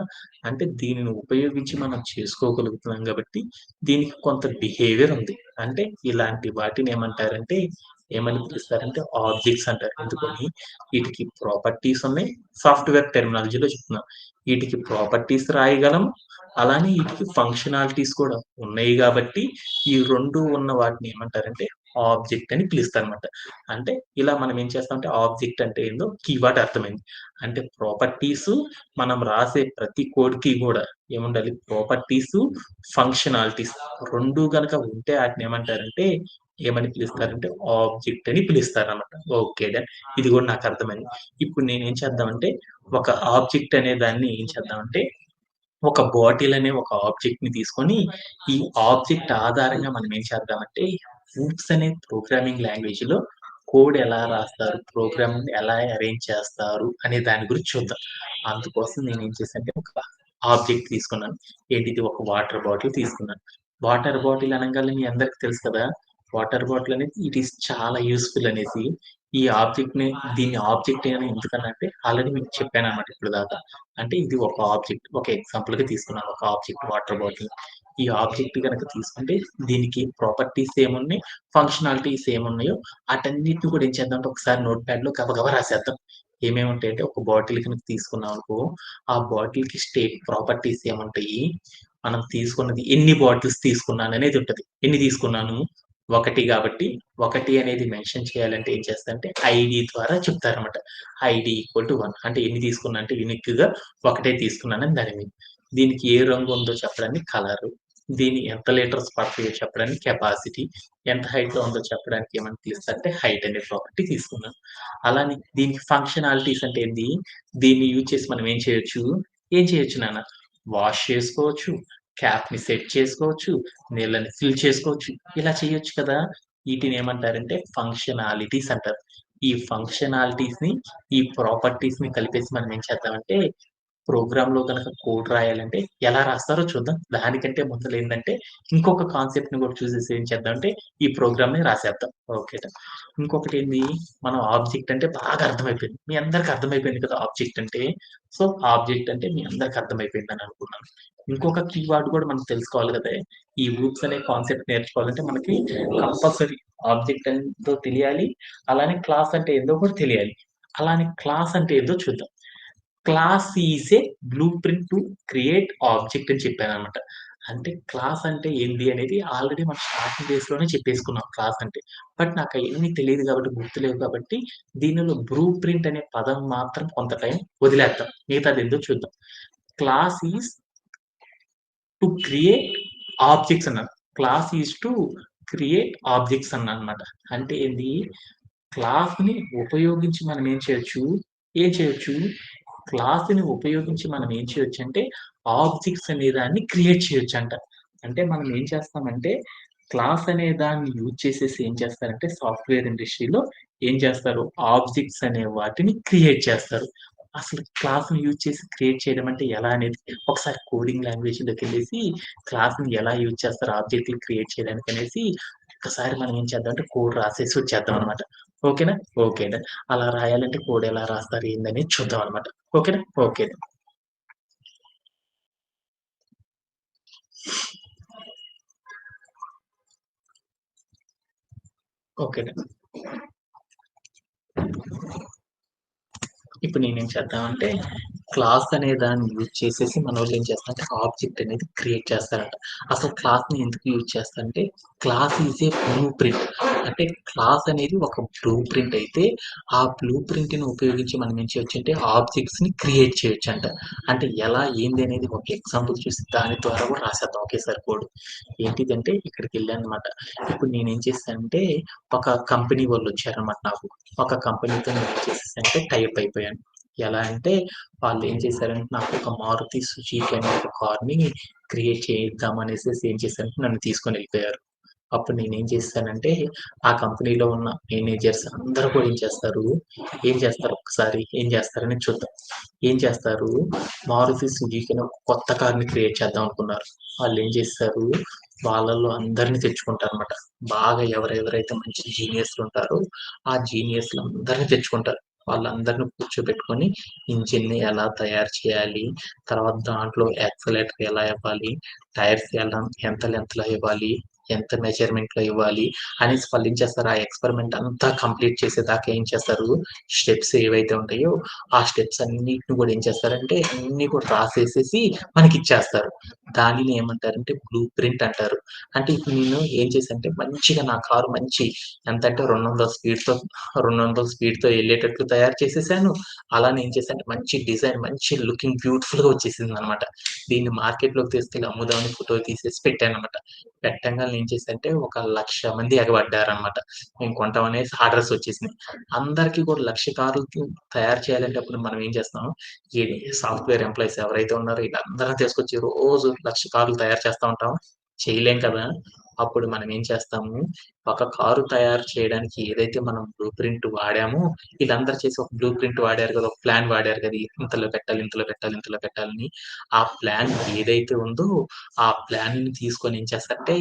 అంటే దీనిని ఉపయోగించి మనం చేసుకోగలుగుతున్నాం గాబట్టి, దీనికి కొంత బిహేవియర్ ఉంది. అంటే ఇలాంటి వాటిని ఏమంటారంటే, ఏమని పిలుస్తారంటే ఆబ్జెక్ట్స్ అంటారు. ఎందుకని? వీటికి ప్రాపర్టీస్ ఉన్నాయి. సాఫ్ట్‌వేర్ టెర్మినాలజీలో చెప్తున్నాం. వీటికి ప్రాపర్టీస్ రాయగలం. అలానే వీటికి ఫంక్షనాలిటీస్ కూడా ఉన్నాయి గాబట్టి, ఈ 2 ఉన్న వాటిని ఏమంటారంటే ఆబ్జెక్ట్ అని పిలుస్తారనమాట. అంటే ఇలా మనం ఏం చేస్తామంటే ఆబ్జెక్ట్ అంటే ఏందో కీవర్డ్ అర్థమైంది. అంటే ప్రాపర్టీసు మనం రాసే ప్రతి కోడ్‌కి గూడా ఏముండాలి? ప్రాపర్టీసు, ఫంక్షనాలిటీస్ 2 గనక ఉంటే ఆటిని ఏమంటారంటే ఏమని పిలుస్తారంటే ఆబ్జెక్ట్ అని పిలుస్తారనమాట. ఓకే. డన్. ఇది గూడా నాకు అర్థమైంది. ఇప్పుడు నేనేం చేద్దామంటే ఒక ఆబ్జెక్ట్ అనే దాన్ని ఏం చేద్దామంటే ఒక బాటిల్ అనే ఒక ఆబ్జెక్ట్‌ని తీసుకొని, ఈ ఆబ్జెక్ట్ ఆధారంగా మనం ఏం చేద్దామంటే, హూప్స్ అనే ప్రోగ్రామింగ్ లాంగ్వేజ్‌లో కోడ్ ఎలా రాస్తారు, ప్రోగ్రామ్‌ని ఎలా అరేంజ్ చేస్తారు అనే దాని గురించి చూద్దాం. అందుకోసం నేనేం చేశానంటే, ఒక ఆబ్జెక్ట్ తీసుకున్నాను. ఏంటిది ఒక వాటర్ బాటిల్ తీసుకున్నాను. వాటర్ బాటిల్ అనంగానే మీ అందరికి తెలుసు కదా! వాటర్ బాటిల్ అనేది ఇట్ ఈస్ చాలా యూజ్‌ఫుల్ అనేసి. ఈ ఆబ్జెక్ట్‌ని దీన్ని ఆబ్జెక్ట్ అని ఎందుకనంటే ఆల్రెడీ మీకు చెప్పానన్నమాట ఇప్పటిదాకా. అంటే ఇది ఒక ఆబ్జెక్ట్. ఒక ఎగ్జాంపుల్‌గా తీసుకున్నాను. ఒక ఆబ్జెక్ట్ వాటర్ బాటిల్. ఈ ఆబ్జెక్ట్ గనక తీసుకుంటే దీనికి ప్రాపర్టీస్ ఏమున్నాయి, ఫంక్షనాలిటీస్ ఏమున్నాయో ఆటన్నిటిని కూడా ఏం చేద్దామంటే ఒకసారి నోట్‌ప్యాడ్‌లో గబగబా రాసేద్దాం. ఏమేమి ఉంటాయంటే ఒక బాటిల్ గనుక తీసుకున్నామనుకో, ఆ బాటిల్‌కి స్టేట్ ప్రాపర్టీస్ ఏముంటాయి, మనం తీసుకున్నది ఎన్ని బాటిల్స్ తీసుకున్నాననేది ఉంటది. ఎన్ని తీసుకున్నాను? 1 కాబట్టి 1 అనేది మెన్షన్ చేయాలంటే ఏం చేస్తారంటే ఐడీ ద్వారా చెప్తారన్నమాట. ఐడీ ఈక్వల్ టు 1 అంటే ఎన్ని తీసుకున్నా అంటే యూనిక్‌గా ఒకటే తీసుకున్నానని దాని మీనింగ్. దీనికి ఏ రంగు ఉందో చెప్పడానికి కలరు. దీని ఎంత లీటర్స్ పడతాయో చెప్పడానికి కెపాసిటీ. ఎంత హైట్‌లో ఉందో చెప్పడానికి ఏమని పిలుస్తారంటే హైట్ అనే ప్రాపర్టీ తీసుకున్నాను. అలానే దీనికి ఫంక్షనాలిటీస్ అంటే ఏంది? దీన్ని యూజ్ చేసి మనం ఏం చేయొచ్చు? ఏం చేయొచ్చు నాన్న? వాష్ చేసుకోవచ్చు, క్యాప్‌ని సెట్ చేసుకోవచ్చు, నీళ్ళని ఫిల్ చేసుకోవచ్చు. ఇలా చేయొచ్చు కదా! వీటిని ఏమంటారంటే ఫంక్షనాలిటీస్ అంటారు. ఈ ఫంక్షనాలిటీస్‌ని, ఈ ప్రాపర్టీస్‌ని కలిపేసి మనం ఏం చేద్దామంటే ప్రోగ్రామ్‌లో గనక కోడ్ రాయాలంటే ఎలా రాస్తారో చూద్దాం. దానికంటే ముందలేందంటే ఇంకొక కాన్సెప్ట్‌ని కూడా చూసేసి ఏం చేద్దామంటే ఈ ప్రోగ్రామ్‌ని రాసేద్దాం. ఓకేనా. ఇంకొకటేంది మనం ఆబ్జెక్ట్ అంటే బాగా అర్థమైపోయింది. మీ అందరికి అర్థమైపోయింది కదా! ఆబ్జెక్ట్ అంటే. సో, ఆబ్జెక్ట్ అంటే మీ అందరికి అర్థమైపోయిందని అనుకున్నాను. ఇంకొక కీవర్డ్ కూడా మనం తెలుసుకోవాలి కదా! ఈ లూప్స్ అనే కాన్సెప్ట్ నేర్చుకోవాలంటే మనకి కంపల్సరీ ఆబ్జెక్ట్ ఏందో తెలియాలి. అలానే క్లాస్ అంటే ఏందో కూడా తెలియాలి. అలానే క్లాస్ అంటే ఏందో చూద్దాం. Class is a blue print to create object అని చెప్పాననమాట. అంటే క్లాస్ అంటే ఏంది అనేది ఆల్రెడీ మనం స్టార్టింగ్ డేస్‌లోనే చెప్పేసుకున్నాం క్లాస్ అంటే. బట్ నాకయన్నీ తెలీదు కాబట్టి, గుర్తులేవు కాబట్టి దీనిలో బ్లూ ప్రింట్ అనే పదం మాత్రం కొంత టైం వదిలేద్దాం. మిగతాదేందో చూద్దాం. Class is to create objects అన్నాను. Class is to create objects అన్నాననమాట. అంటే ఏంది? క్లాస్‌ని ఉపయోగించి మనం ఏం చేయొచ్చు? ఏం చేయొచ్చు? క్లాస్‌ని ఉపయోగించి మనం ఏం చేయొచ్చంటే, ఆబ్జెక్ట్స్ అనే దాన్ని క్రియేట్ చేయొచ్చంట. అంటే మనం ఏం చేస్తామంటే, క్లాస్ అనే దాన్ని యూజ్ చేసేసి ఏం చేస్తారంటే, సాఫ్ట్‌వేర్ ఇండస్ట్రీలో ఏం చేస్తారు? ఆబ్జెక్ట్స్ అనే వాటిని క్రియేట్ చేస్తారు. అసలు క్లాస్‌ని యూజ్ చేసి క్రియేట్ చేయడం అంటే ఎలా అనేది ఒకసారి కోడింగ్ లాంగ్వేజ్‌లోకెళ్ళేసి క్లాస్‌ని ఎలా యూజ్ చేస్తారు ఆబ్జెక్ట్‌లు క్రియేట్ చేయడానికనేసి ఒక్కసారి మనం ఏం చేద్దామంటే కోడ్ రాసేసి వచ్చేద్దామనమాట. ఓకేనా? ఓకేనా. అలా రాయాలంటే కోడ్ ఎలా రాస్తారు ఏందనేది చూద్దామనమాట. ఓకేనా? ఓకే. ఓకేనా. ఇప్పుడు నేనేం చేద్దామంటే, క్లాస్ అనే దాన్ని యూజ్ చేసేసి మనోళ్ళు ఏం చేస్తారంటే, ఆబ్జెక్ట్ అనేది క్రియేట్ చేస్తారంట. అసలు క్లాస్‌ని ఎందుకు యూజ్ చేస్తారంటే, class is a blue print. అంటే క్లాస్ అనేది ఒక బ్లూ ప్రింట్ అయితే, ఆ బ్లూ ప్రింట్‌ని ఉపయోగించి మనం ఏం చేయొచ్చంటే, ఆబ్జెక్ట్స్‌ని క్రియేట్ చేయొచ్చంట. అంటే ఎలా, ఏంది అనేది ఒక ఎగ్జాంపుల్ చూసి దాని ద్వారా కూడా రాసేద్దాం ఒకేసారి కోడ్. ఏంటిదంటే ఇక్కడికెళ్ళాననమాట. ఇప్పుడు నేనేం చేశానంటే, ఒక కంపెనీ వాళ్ళొచ్చారనమాట నాకు. ఒక కంపెనీతో నేనేం చేసేసానంటే టై అప్ అయిపోయాను. ఎలా అంటే వాళ్ళు ఏం చేశారంటే నాకు ఒక మారుతి సుజుకి అనే ఒక కార్‌ని క్రియేట్ చేయిద్దాం అనేసేసి ఏం చేశారంటే నన్ను తీసుకొని వెళ్ళిపోయారు. అప్పుడు నేనేం చేశానంటే ఆ కంపెనీలో ఉన్న మేనేజర్స్ అందరూ కూడా ఏం చేస్తారు ఒక్కసారి ఏం చేస్తారని చూద్దాం. ఏం చేస్తారు మారుతి సుజుకి అని ఒక కొత్త కార్‌ని క్రియేట్ చేద్దాం అనుకున్నారు. వాళ్ళేం చేస్తారు వాళ్ళలో అందరిని తెచ్చుకుంటారన్నమాట. బాగా ఎవరెవరైతే మంచి జీనియస్‌లుంటారో ఆ జీనియస్‌లందరిని తెచ్చుకుంటారు. వాళ్ళందరిని కూర్చోబెట్టుకొని ఇంజిన్‌ని ఎలా తయారు చేయాలి, తర్వాత దాంట్లో యాక్సిలరేటర్ ఎలా ఇవ్వాలి, టైర్స్ ఎంత లెంగ్త్‌లో ఇవ్వాలి, ఎంత మెజర్‌మెంట్‌లో ఇవ్వాలి అనేసి వాళ్ళేం చేస్తారు, ఆ ఎక్స్‌పెరిమెంట్ అంతా కంప్లీట్ చేసేదాకా ఏం చేస్తారు, స్టెప్స్ ఏవైతే ఉంటాయో, ఆ స్టెప్స్ అన్నిటిని కూడా ఏం చేస్తారంటే, అన్నీ కూడా రాసేసేసి మనకిచ్చేస్తారు. దానిని ఏమంటారంటే బ్లూ ప్రింట్ అంటారు. అంటే ఇప్పుడు నేను ఏం చేశానంటే, మంచిగా నా కారు మంచి ఎంతంటే 200 స్పీడ్‌తో ఎళ్ళేటట్లు తయారు చేసేసాను. అలానే ఏం చేశానంటే మంచి డిజైన్, మంచి లుకింగ్ బ్యూటిఫుల్‌గా వచ్చేసిందనమాట. దీన్ని మార్కెట్‌లోకి తీసుకెళ్ళి అమ్ముదామని ఫోటో తీసేసి పెట్టాననమాట. పెట్టంగాల్నే ఏం చేశానంటే ఒక 1,00,000 మంది ఎగబడ్డారనమాట. మేము కొంటామనేసి ఆర్డర్స్ వచ్చేసినాయి. అందరికీ కూడా 1,00,000 కార్లు తయారు చేయాలంటే అప్పుడు మనం ఏం చేస్తాం, ఈ సాఫ్ట్‌వేర్ ఎంప్లాయీస్ ఎవరైతే ఉన్నారో వీళ్ళందరిని తీసుకొచ్చి రోజు 1,00,000 కార్లు తయారు చేస్తా ఉంటామా? చేయలేం కదా! అప్పుడు మనం ఏం చేస్తాము, ఒక కారు తయారు చేయడానికి ఏదైతే మనం బ్లూ ప్రింట్ వాడామో, వీళ్ళందరూ చేసి ఒక బ్లూ ప్రింట్ వాడారు కదా! ఒక ప్లాన్ వాడారు కదా! ఇంతలో పెట్టాలి, ఇంతలో పెట్టాలి, ఇంతలో పెట్టాలని. ఆ ప్లాన్ ఏదైతే ఉందో, ఆ ప్లాన్‌ని తీసుకొని ఏం చేస్తారంటే,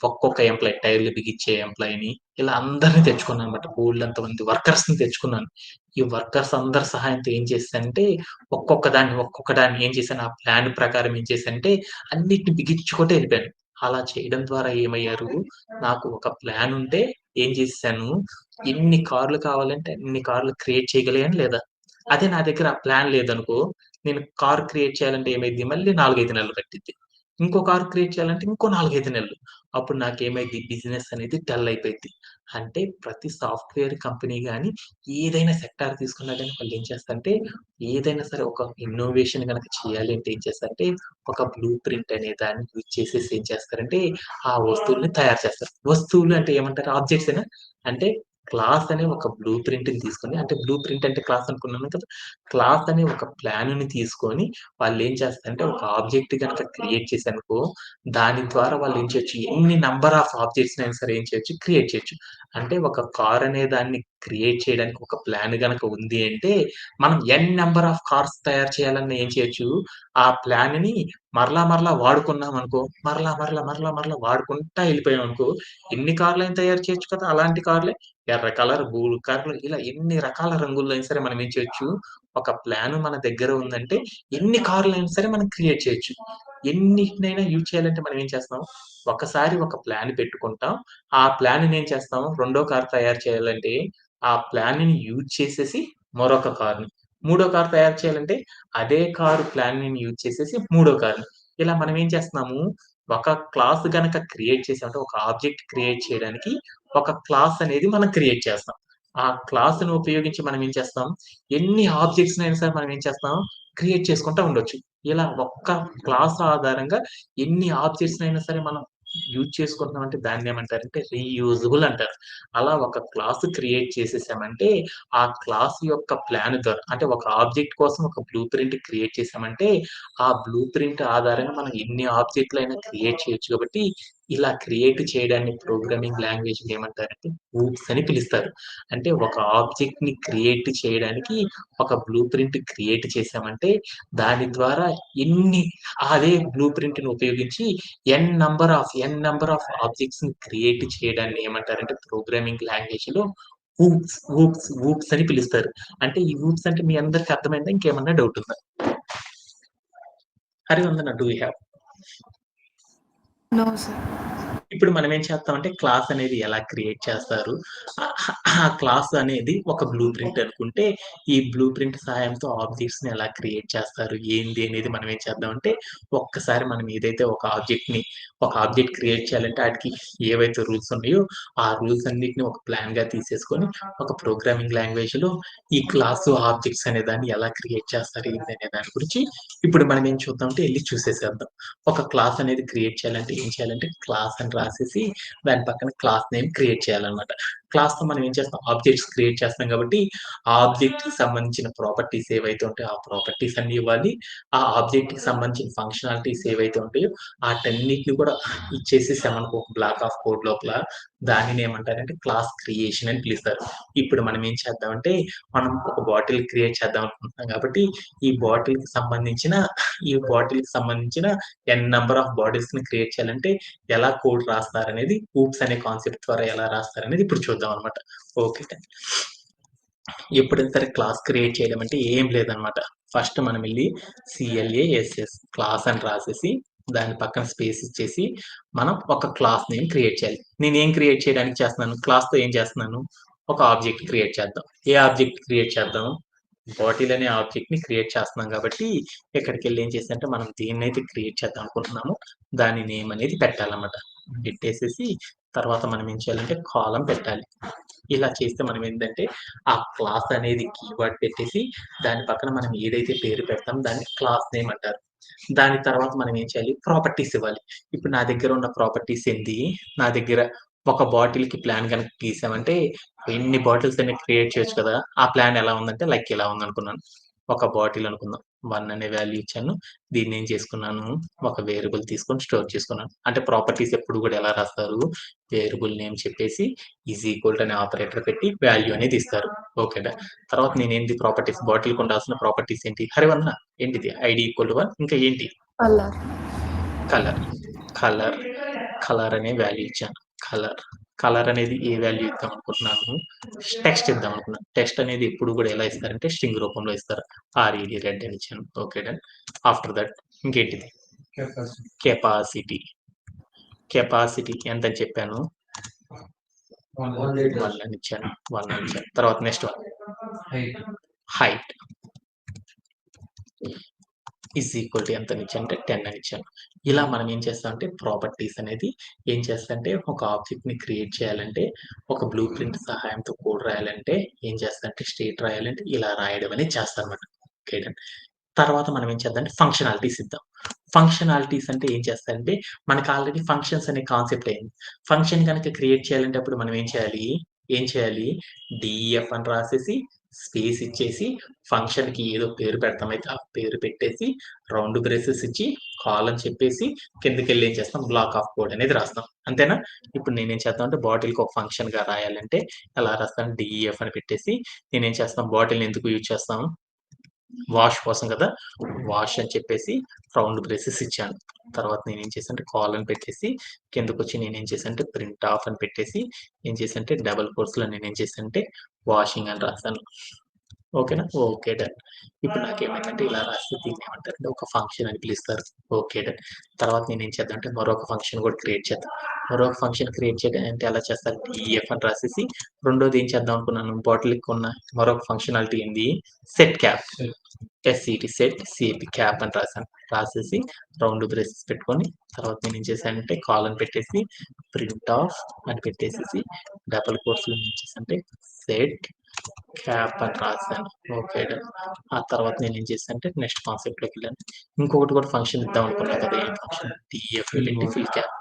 ఒక్కొక్క ఎంప్లాయీ టైర్‌లు బిగించే ఎంప్లాయీని ఇలా అందరిని తెచ్చుకున్నానన్నమాట. బోలెడంత మంది వర్కర్స్‌ని తెచ్చుకున్నాను. ఈ వర్కర్స్ అందరి సహాయంతో ఏం చేశానంటే, ఒక్కొక్క దాన్ని ఏం చేశాను, ఆ ప్లాన్ ప్రకారం ఏం చేశానంటే, అన్నిటిని బిగించుకుంటూ ఎళ్ళిపోయాను. అలా చేయడం ద్వారా ఏమయ్యారు, నాకు ఒక ప్లాన్ ఉంటే ఏం చేసేసాను, ఎన్ని కార్లు కావాలంటే అన్ని కార్లు క్రియేట్ చేయగలిగాను లేదా? అదే నా దగ్గర ఆ ప్లాన్ లేదనుకో, నేను కార్ క్రియేట్ చేయాలంటే ఏమైద్ది, మళ్ళీ 4, 5 నెలలు పట్టిద్ది. ఇంకో కార్ క్రియేట్ చేయాలంటే ఇంకో 4, 5 నెలలు. అప్పుడు నాకేమైద్ది బిజినెస్ అనేది డల్ అయిపోయిద్ది. అంటే ప్రతి సాఫ్ట్‌వేర్ కంపెనీ గాని, ఏదైనా సెక్టార్ తీసుకున్నా గాని వాళ్ళేం చేస్తారంటే, ఏదైనా సరే ఒక ఇన్నోవేషన్ గనక చేయాలి అంటే ఏం చేస్తారంటే, ఒక బ్లూ ప్రింట్ అనే దాన్ని యూజ్ చేసేసి ఏం చేస్తారంటే, ఆ వస్తువుల్ని తయారు చేస్తారు. వస్తువులు అంటే ఏమంటారు ఆబ్జెక్ట్సేనా? అంటే క్లాస్ అనే ఒక బ్లూ ప్రింట్‌ని తీసుకొని అంటే బ్లూ ప్రింట్ అంటే క్లాస్ అనుకున్నాను కదా! క్లాస్ అనే ఒక ప్లాన్‌ని తీసుకొని వాళ్ళేం చేస్తారంటే, ఒక ఆబ్జెక్ట్ గనక క్రియేట్ చేశారనుకో, దాని ద్వారా వాళ్ళు ఏం చేయొచ్చు, ఎన్ని నంబర్ ఆఫ్ ఆబ్జెక్ట్స్‌నైనా సరే ఏం చేయొచ్చు, క్రియేట్ చేయొచ్చు. అంటే ఒక కార్ అనే దాన్ని క్రియేట్ చేయడానికి ఒక ప్లాన్ గనక ఉంది అంటే, మనం ఎన్ నంబర్ ఆఫ్ కార్స్ తయారు చేయాలన్నా ఏం చేయొచ్చు, ఆ ప్లాన్‌ని మరలా వాడుకున్నామనుకో, మరలా వాడుకుంటా ఎళ్ళిపోయామనుకో, ఎన్ని కార్లైనా తయారు చేయొచ్చు కదా! అలాంటి కార్లే ఎర్ర కలర్, బ్లూ కలర్ ఇలా ఎన్ని రకాల రంగుల్లో అయినా సరే మనం ఏం చేయొచ్చు, ఒక ప్లాన్ మన దగ్గర ఉందంటే ఎన్ని కార్లైనా సరే మనం క్రియేట్ చేయొచ్చు. ఎన్నిటినైనా యూజ్ చేయాలంటే మనం ఏం చేస్తాం, ఒకసారి ఒక ప్లాన్ పెట్టుకుంటాం. ఆ ప్లాన్‌ని ఏం చేస్తాం, రెండో కార్ తయారు చేయాలంటే ఆ ప్లాన్‌ని యూజ్ చేసేసి మరొక కార్‌ని, మూడో కార్ తయారు చేయాలంటే అదే కారు ప్లాన్‌ని యూజ్ చేసేసి మూడో కార్‌ని. ఇలా మనం ఏం చేస్తున్నాము, ఒక క్లాస్ గనక క్రియేట్ చేసామంటే ఒక ఆబ్జెక్ట్ క్రియేట్ చేయడానికి ఒక క్లాస్ అనేది మనం క్రియేట్ చేస్తాం. ఆ క్లాస్‌ని ఉపయోగించి మనం ఏం చేస్తాం, ఎన్ని ఆబ్జెక్ట్స్‌నైనా సరే మనం ఏం చేస్తాం, క్రియేట్ చేసుకుంటా ఉండొచ్చు. ఇలా ఒక్క క్లాస్ ఆధారంగా ఎన్ని ఆబ్జెక్ట్స్‌నైనా సరే మనం యూజ్ చేసుకుంటున్నామంటే దాన్నేమంటారంటే రీయూజబుల్ అంటారు. అలా ఒక క్లాస్ క్రియేట్ చేసేసామంటే, ఆ క్లాస్ యొక్క ప్లాన్ ద్వారా అంటే ఒక ఆబ్జెక్ట్ కోసం ఒక బ్లూ ప్రింట్ క్రియేట్ చేసామంటే, ఆ బ్లూ ప్రింట్ ఆధారంగా మనం ఎన్ని ఆబ్జెక్ట్‌లైనా క్రియేట్ చేయొచ్చు కాబట్టి, ఇలా క్రియేట్ చేయడాన్ని ప్రోగ్రామింగ్ లాంగ్వేజ్‌లో ఏమంటారంటే ఊప్స్ అని పిలుస్తారు. అంటే ఒక ఆబ్జెక్ట్‌ని క్రియేట్ చేయడానికి ఒక బ్లూ ప్రింట్ క్రియేట్ చేసామంటే, దాని ద్వారా ఎన్ని అదే బ్లూ ప్రింట్‌ని ఉపయోగించి ఎన్ నంబర్ ఆఫ్ ఆబ్జెక్ట్స్‌ని క్రియేట్ చేయడాన్ని ఏమంటారంటే ప్రోగ్రామింగ్ లాంగ్వేజ్‌లో ఊప్స్ అని పిలుస్తారు. అంటే ఈ ఊప్స్ అంటే మీ అందరికి అర్థమైందా? ఇంకేమన్నా డౌట్ ఉందా? Harivandana do you have? No sir. ఇప్పుడు మనం ఏం చేస్తామంటే క్లాస్ అనేది ఎలా క్రియేట్ చేస్తారు? ఆ క్లాస్ అనేది ఒక బ్లూ ప్రింట్ అనుకుంటే, ఈ బ్లూ ప్రింట్ సహాయంతో ఆబ్జెక్ట్స్‌ని ఎలా క్రియేట్ చేస్తారు? ఏంది అనేది మనం ఏం చేద్దామంటే, ఒక్కసారి మనం ఏదైతే ఒక ఆబ్జెక్ట్ క్రియేట్ చేయాలంటే ఆటికి ఏవైతే రూల్స్ ఉన్నాయో, ఆ రూల్స్ అన్నిటిని ఒక ప్లాన్‌గా తీసేసుకొని, ఒక ప్రోగ్రామింగ్ లాంగ్వేజ్‌లో ఈ క్లాసు ఆబ్జెక్ట్స్ అనే దాన్ని ఎలా క్రియేట్ చేస్తారు? ఏంది అనే దాని గురించి ఇప్పుడు మనం ఏం చూద్దామంటే ఎళ్లి చూసేసేద్దాం. ఒక క్లాస్ అనేది క్రియేట్ చేయాలంటే ఏం చేయాలంటే క్లాస్ అని రాసేసి దాని పక్కన క్లాస్ నేమ్ క్రియేట్ చేయాలన్నమాట. క్లాస్‌తో మనం ఏం చేస్తాం ఆబ్జెక్ట్స్ క్రియేట్ చేస్తాం కాబట్టి, ఆ ఆబ్జెక్ట్‌కి సంబంధించిన ప్రాపర్టీస్ ఏవైతే ఉంటాయో, ఆ ప్రాపర్టీస్ అన్నీ ఇవ్వాలి. ఆ ఆబ్జెక్ట్‌కి సంబంధించిన ఫంక్షనాలిటీస్ ఏవైతే ఉంటాయో, ఆటన్నిటిని కూడా ఇచ్చేసేసామనుకో ఒక బ్లాక్ ఆఫ్ కోడ్ లోపల, దానిని ఏమంటారంటే క్లాస్ క్రియేషన్ అని పిలుస్తారు. ఇప్పుడు మనం ఏం చేద్దామంటే, మనం ఒక బాటిల్ క్రియేట్ చేద్దాం అనుకుంటున్నాం కాబట్టి, ఈ బాటిల్‌కి సంబంధించిన ఎన్ నంబర్ ఆఫ్ బాటిల్స్‌ని క్రియేట్ చేయాలంటే ఎలా కోడ్ రాస్తారనేది ఊప్స్ అనే కాన్సెప్ట్ ద్వారా ఎలా రాస్తారనేది ఇప్పుడు చూద్దాం అనమాట. ఓకే. ఎప్పుడైనా సరే క్లాస్ క్రియేట్ చేయడం అంటే ఏం లేదనమాట. ఫస్ట్ మనం ఎళ్లి CLASS క్లాస్ అని రాసేసి, దాని పక్కన స్పేస్ ఇచ్చేసి, మనం ఒక క్లాస్ నేమ్ క్రియేట్ చేయాలి. నేనేం క్రియేట్ చేయడానికి చేస్తున్నాను, క్లాస్‌తో ఏం చేస్తున్నాను, ఒక ఆబ్జెక్ట్ క్రియేట్ చేద్దాం. ఏ ఆబ్జెక్ట్ క్రియేట్ చేద్దాం? బాటిల్ అనే ఆబ్జెక్ట్‌ని క్రియేట్ చేస్తున్నాం కాబట్టి, ఇక్కడికెళ్ళి ఏం చేశానంటే, మనం దేన్నైతే క్రియేట్ చేద్దాం అనుకుంటున్నామో, దాని నేమ్ అనేది పెట్టాలన్నమాట. పెట్టేసేసి, తర్వాత మనం ఏం చేయాలంటే కాలమ్ పెట్టాలి. ఇలా చేస్తే మనం ఏంటంటే, ఆ క్లాస్ అనేది కీవర్డ్ పెట్టేసి, దాని పక్కన మనం ఏదైతే పేరు పెడతామో దాన్ని క్లాస్ నేమ్ అంటారు. దాని తర్వాత మనం ఏం చేయాలి, ప్రాపర్టీస్ ఇవ్వాలి. ఇప్పుడు నా దగ్గర ఉన్న ప్రాపర్టీస్ ఏంటి, నా దగ్గర ఒక బాటిల్‌కి ప్లాన్ గనక గీసామంటే, ఎన్ని బాటిల్స్ అయినా క్రియేట్ చేయొచ్చు కదా! ఆ ప్లాన్ ఎలా ఉందంటే లైక్ ఇలా ఉందనుకున్నాను. ఒక బాటిల్ అనుకుందాం. 1 అనే వాల్యూ ఇచ్చాను. దీన్నేం చేసుకున్నాను, ఒక వేరియబుల్ తీసుకొని స్టోర్ చేసుకున్నాను. అంటే ప్రాపర్టీస్ ఎప్పుడు కూడా ఎలా రాస్తారు, వేరియబుల్ నేమ్ చెప్పేసి ఈజ్ ఈక్వల్ టు అనే ఆపరేటర్ పెట్టి వాల్యూ అనేది ఇస్తారు. ఓకేనా? తర్వాత నేనేంటి ప్రాపర్టీస్ బాటిల్‌కి ఉండాల్సిన ప్రాపర్టీస్ ఏంటి? హరివర్ణ ఏంటిది? ఐడీ ఈక్వల్ టు 1 ఇంకా ఏంటి? కలర్. కలర్. కలర్. కలర్ అనే వాల్యూ ఇచ్చాను. కలర్. కలర్ అనేది ఏ వాల్యూ ఇద్దాం అనుకుంటున్నాను? టెక్స్ట్ ఇద్దాం అనుకున్నాను. టెక్స్ట్ అనేది ఎప్పుడు కూడా ఎలా ఇస్తారంటే స్ట్రింగ్ రూపంలో ఇస్తారు. ఆర్‌ఈడీ రెడ్ అని ఇచ్చాను. Okay done. ఆఫ్టర్ దట్ ఇంకేంటిది? కెపాసిటీ. కెపాసిటీ ఎంతని చెప్పాను? 1 అని ఇచ్చాను. 1 అని ఇచ్చాను. తర్వాత next one. Height. Is equal to ఎంతని ఇచ్చాను అంటే 10 అని ఇచ్చాను. ఇలా మనం ఏం చేస్తామంటే ప్రాపర్టీస్ అనేది ఏం చేస్తాంటే ఒక ఆబ్జెక్ట్‌ని క్రియేట్ చేయాలంటే, ఒక బ్లూ ప్రింట్ సహాయంతో కోడ్ రాయాలంటే ఏం చేస్తాంటే స్టేట్ రాయాలంటే ఇలా రాయడం అనేది చేస్తానమాట. Okay done. తర్వాత మనం ఏం చేద్దాం అంటే ఫంక్షనాలిటీస్ ఇద్దాం. ఫంక్షనాలిటీస్ అంటే ఏం చేస్తారంటే మనకు ఆల్రెడీ ఫంక్షన్స్ అనే కాన్సెప్ట్ అయింది. ఫంక్షన్ గనక క్రియేట్ చేయాలంటే అప్పుడు మనం ఏం చేయాలి? డీఎఫ్ అని రాసేసి స్పేస్ ఇచ్చేసి ఫంక్షన్‌కి ఏదో పేరు పెడతామైతే ఆ పేరు పెట్టేసి రౌండ్ బ్రేసెస్ ఇచ్చి కాల్ అని చెప్పేసి కిందకెళ్ళి ఏం చేస్తాం బ్లాక్ ఆఫ్ కోడ్ అనేది రాస్తాం. అంతేనా? ఇప్పుడు నేనేం చేద్దామంటే బాటిల్‌కి ఒక ఫంక్షన్‌గా రాయాలంటే ఎలా రాస్తాను డీఈఎఫ్ అని పెట్టేసి నేనేం చేస్తాం బాటిల్‌ని ఎందుకు యూజ్ చేస్తాం? వాష్ కోసం కదా! వాష్ అని చెప్పేసి రౌండ్ బ్రేసెస్ ఇచ్చాను. తర్వాత నేనేం చేశానంటే కాల్ అని పెట్టేసి కిందకొచ్చి నేనేం చేశానంటే ప్రింట్ ఆఫ్ అని పెట్టేసి ఏం చేశానంటే డబుల్ కోట్స్‌లో నేనేం చేశానంటే వాషింగ్ అని రాసాను. ఓకేనా? Okay done. ఇప్పుడు నాకేమైందంటే ఇలా రాస్తే దీన్నేమంటారంటే ఒక ఫంక్షన్ అని పిలుస్తారు. Okay done. తర్వాత నేనేం చేద్దామంటే మరొక ఫంక్షన్ కూడా క్రియేట్ చేద్దాం. మరొక ఫంక్షన్ క్రియేట్ చేయడం అంటే ఎలా చేస్తారు? డీఎఫ్ అని రాసేసి రెండోది ఏం చేద్దాం అనుకున్నాను బాటిల్‌కి ఉన్న మరొక ఫంక్షనాలిటీ ఏంది? Set cap. S C T set C A P cap అని రాసాను. రాసేసి రౌండ్ బ్రేసెస్ పెట్టుకొని తర్వాత నేనేం చేశానంటే కాల్ అని పెట్టేసి ప్రింట్ ఆఫ్ అని పెట్టేసేసి డబుల్ కోట్స్‌లో ఏం చేశానంటే సెట్ క్యాప్ అని రాసాను. Okay done. ఆ తర్వాత నేనేం చేశానంటే నెక్స్ట్ కాన్సెప్ట్‌లోకెళ్ళాను. ఇంకొకటి కూడా ఫంక్షన్ ఇద్దాం అనుకున్నా కదా! ఏం ఫంక్షన్? డీఎఫ్ పెట్టి ఫిల్ క్యాప్.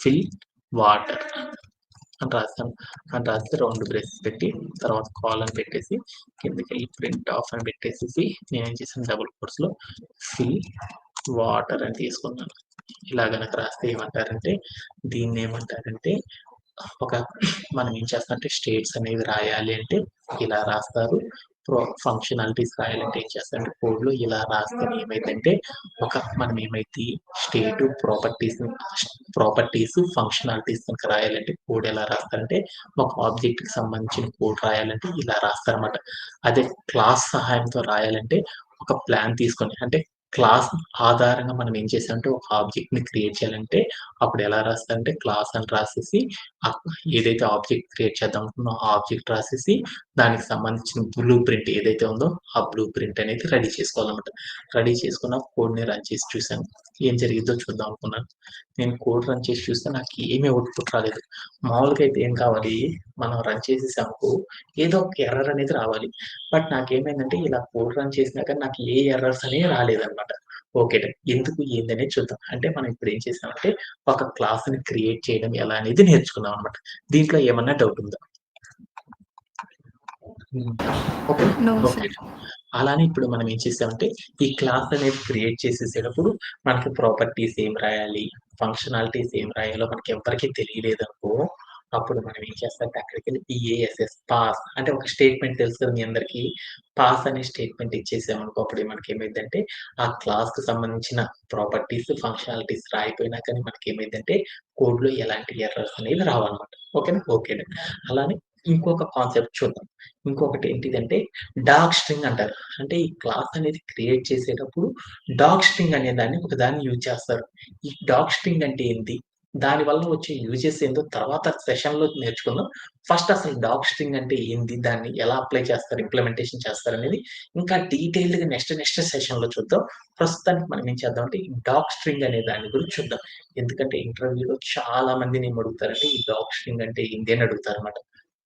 ఫిల్ వాటర్ అని రాసాను. అని రాసి రౌండ్ బ్రేసెస్ పెట్టి తర్వాత కాల్ అని పెట్టేసి కిందకెళ్ళి ప్రింట్ ఆఫ్ అని పెట్టేసేసి నేనేం చేశాను డబుల్ కోట్స్‌లో ఫిల్ వాటర్ అని తీసుకున్నాను. ఇలా గనక రాస్తే ఏమంటారంటే దీన్నేమంటారంటే ఒక మనం ఏం చేస్తామంటే స్టేట్స్ అనేవి రాయాలి అంటే ఇలా రాస్తారు. ఫంక్షనాలిటీస్ రాయాలంటే ఏం చేస్తారంటే కోడ్‌లో ఇలా రాస్తే ఏమైద్దంటే మనం ఏమైద్ది స్టేటు ప్రాపర్టీస్, ఫంక్షనాలిటీస్ గనుక రాయాలంటే కోడ్ ఎలా రాస్తారంటే ఒక ఆబ్జెక్ట్‌కి సంబంధించిన కోడ్ రాయాలంటే ఇలా రాస్తారన్నమాట. అదే క్లాస్ సహాయంతో రాయాలంటే ఒక ప్లాన్ తీసుకొని అంటే క్లాస్ ఆధారంగా మనం ఏం చేసామంటే ఒక ఆబ్జెక్ట్‌ని క్రియేట్ చేయాలంటే అప్పుడు ఎలా రాస్తారంటే క్లాస్ అని రాసేసి ఆహ్, ఏదైతే ఆబ్జెక్ట్ క్రియేట్ చేద్దాం అనుకున్నామో ఆ ఆబ్జెక్ట్ రాసేసి దానికి సంబంధించిన బ్లూ ప్రింట్ ఏదైతే ఉందో ఆ బ్లూ ప్రింట్ అనేది రెడీ చేసుకోవాలన్నమాట. రెడీ చేసుకున్న కోడ్‌ని రన్ చేసి చూసాను. ఏం జరిగిద్దో చూద్దాం అనుకున్నాను. నేను కోడ్ రన్ చేసి చూస్తే నాకు ఏమి అవుట్‌పుట్ రాలేదు. మామూలుగా అయితే ఏం కావాలి, మనం రన్ చేసేసామనుకో ఏదో ఒక ఎర్రర్ అనేది రావాలి. బట్ నాకేమైందంటే ఇలా కోడ్ రన్ చేసినా కానీ నాకు ఏ ఎర్రర్స్ అనేవి రాలేదన్నమాట. ఓకే. ఎందుకు ఏందనేది చూద్దాం. అంటే మనం ఇప్పుడు ఏం చేసామంటే ఒక క్లాస్‌ని క్రియేట్ చేయడం ఎలా అనేది నేర్చుకున్నాం అన్నమాట. దీంట్లో ఏమన్నా డౌట్ ఉందా? ఓకే. No okay. సార్. అలానే ఇప్పుడు మనం ఏం చేసామంటే, ఈ క్లాస్ అనేది క్రియేట్ చేసేసేటప్పుడు మనకి ప్రాపర్టీస్ ఏం రాయాలి, ఫంక్షనాలిటీస్ ఏం రాయాలో మనకెవ్వరికీ తెలియలేదనుకో, అప్పుడు మనం ఏం చేస్తామంటే అక్కడికెళ్ళి పిఏఎస్ఎస్ పాస్ అంటే ఒక స్టేట్‌మెంట్ తెలుసు కదా మీ అందరికీ. పాస్ అనే స్టేట్‌మెంట్ ఇచ్చేసామనుకో అప్పుడు మనకేమైద్దంటే, ఆ క్లాస్‌కి సంబంధించిన ప్రాపర్టీస్, ఫంక్షనాలిటీస్ రాయిపోయినా కానీ మనకేమైద్దంటే కోడ్‌లో ఎలాంటి ఎర్రర్స్ అనేవి రావన్నమాట. ఓకేనా? ఓకేనండి. అలానే ఇంకొక కాన్సెప్ట్ చూద్దాం. ఇంకొకటి ఏంటిదంటే డార్క్ స్ట్రింగ్ అంటారు. అంటే ఈ క్లాస్ అనేది క్రియేట్ చేసేటప్పుడు డార్క్ స్ట్రింగ్ అనే దాన్ని ఒకదాన్ని యూజ్ చేస్తారు. ఈ డార్క్ స్ట్రింగ్ అంటే ఏంటి? దాని వల్ల వచ్చే యూజెస్ ఏందో తర్వాత సెషన్‌లో నేర్చుకుందాం. ఫస్ట్ అసలు డార్క్ స్ట్రింగ్ అంటే ఏంది? దాన్ని ఎలా అప్లై చేస్తారు? ఇంప్లిమెంటేషన్ చేస్తారనేది ఇంకా డీటెయిల్డ్‌గా నెక్స్ట్ సెషన్‌లో చూద్దాం. ప్రస్తుతానికి మనం ఏం చేద్దామంటే ఈ డార్క్ స్ట్రింగ్ అనే దాని గురించి చూద్దాం. ఎందుకంటే ఇంటర్వ్యూలో చాలా మంది ఏమడుగుతారంటే ఈ డార్క్ స్ట్రింగ్ అంటే ఏంది అని అడుగుతారన్నమాట.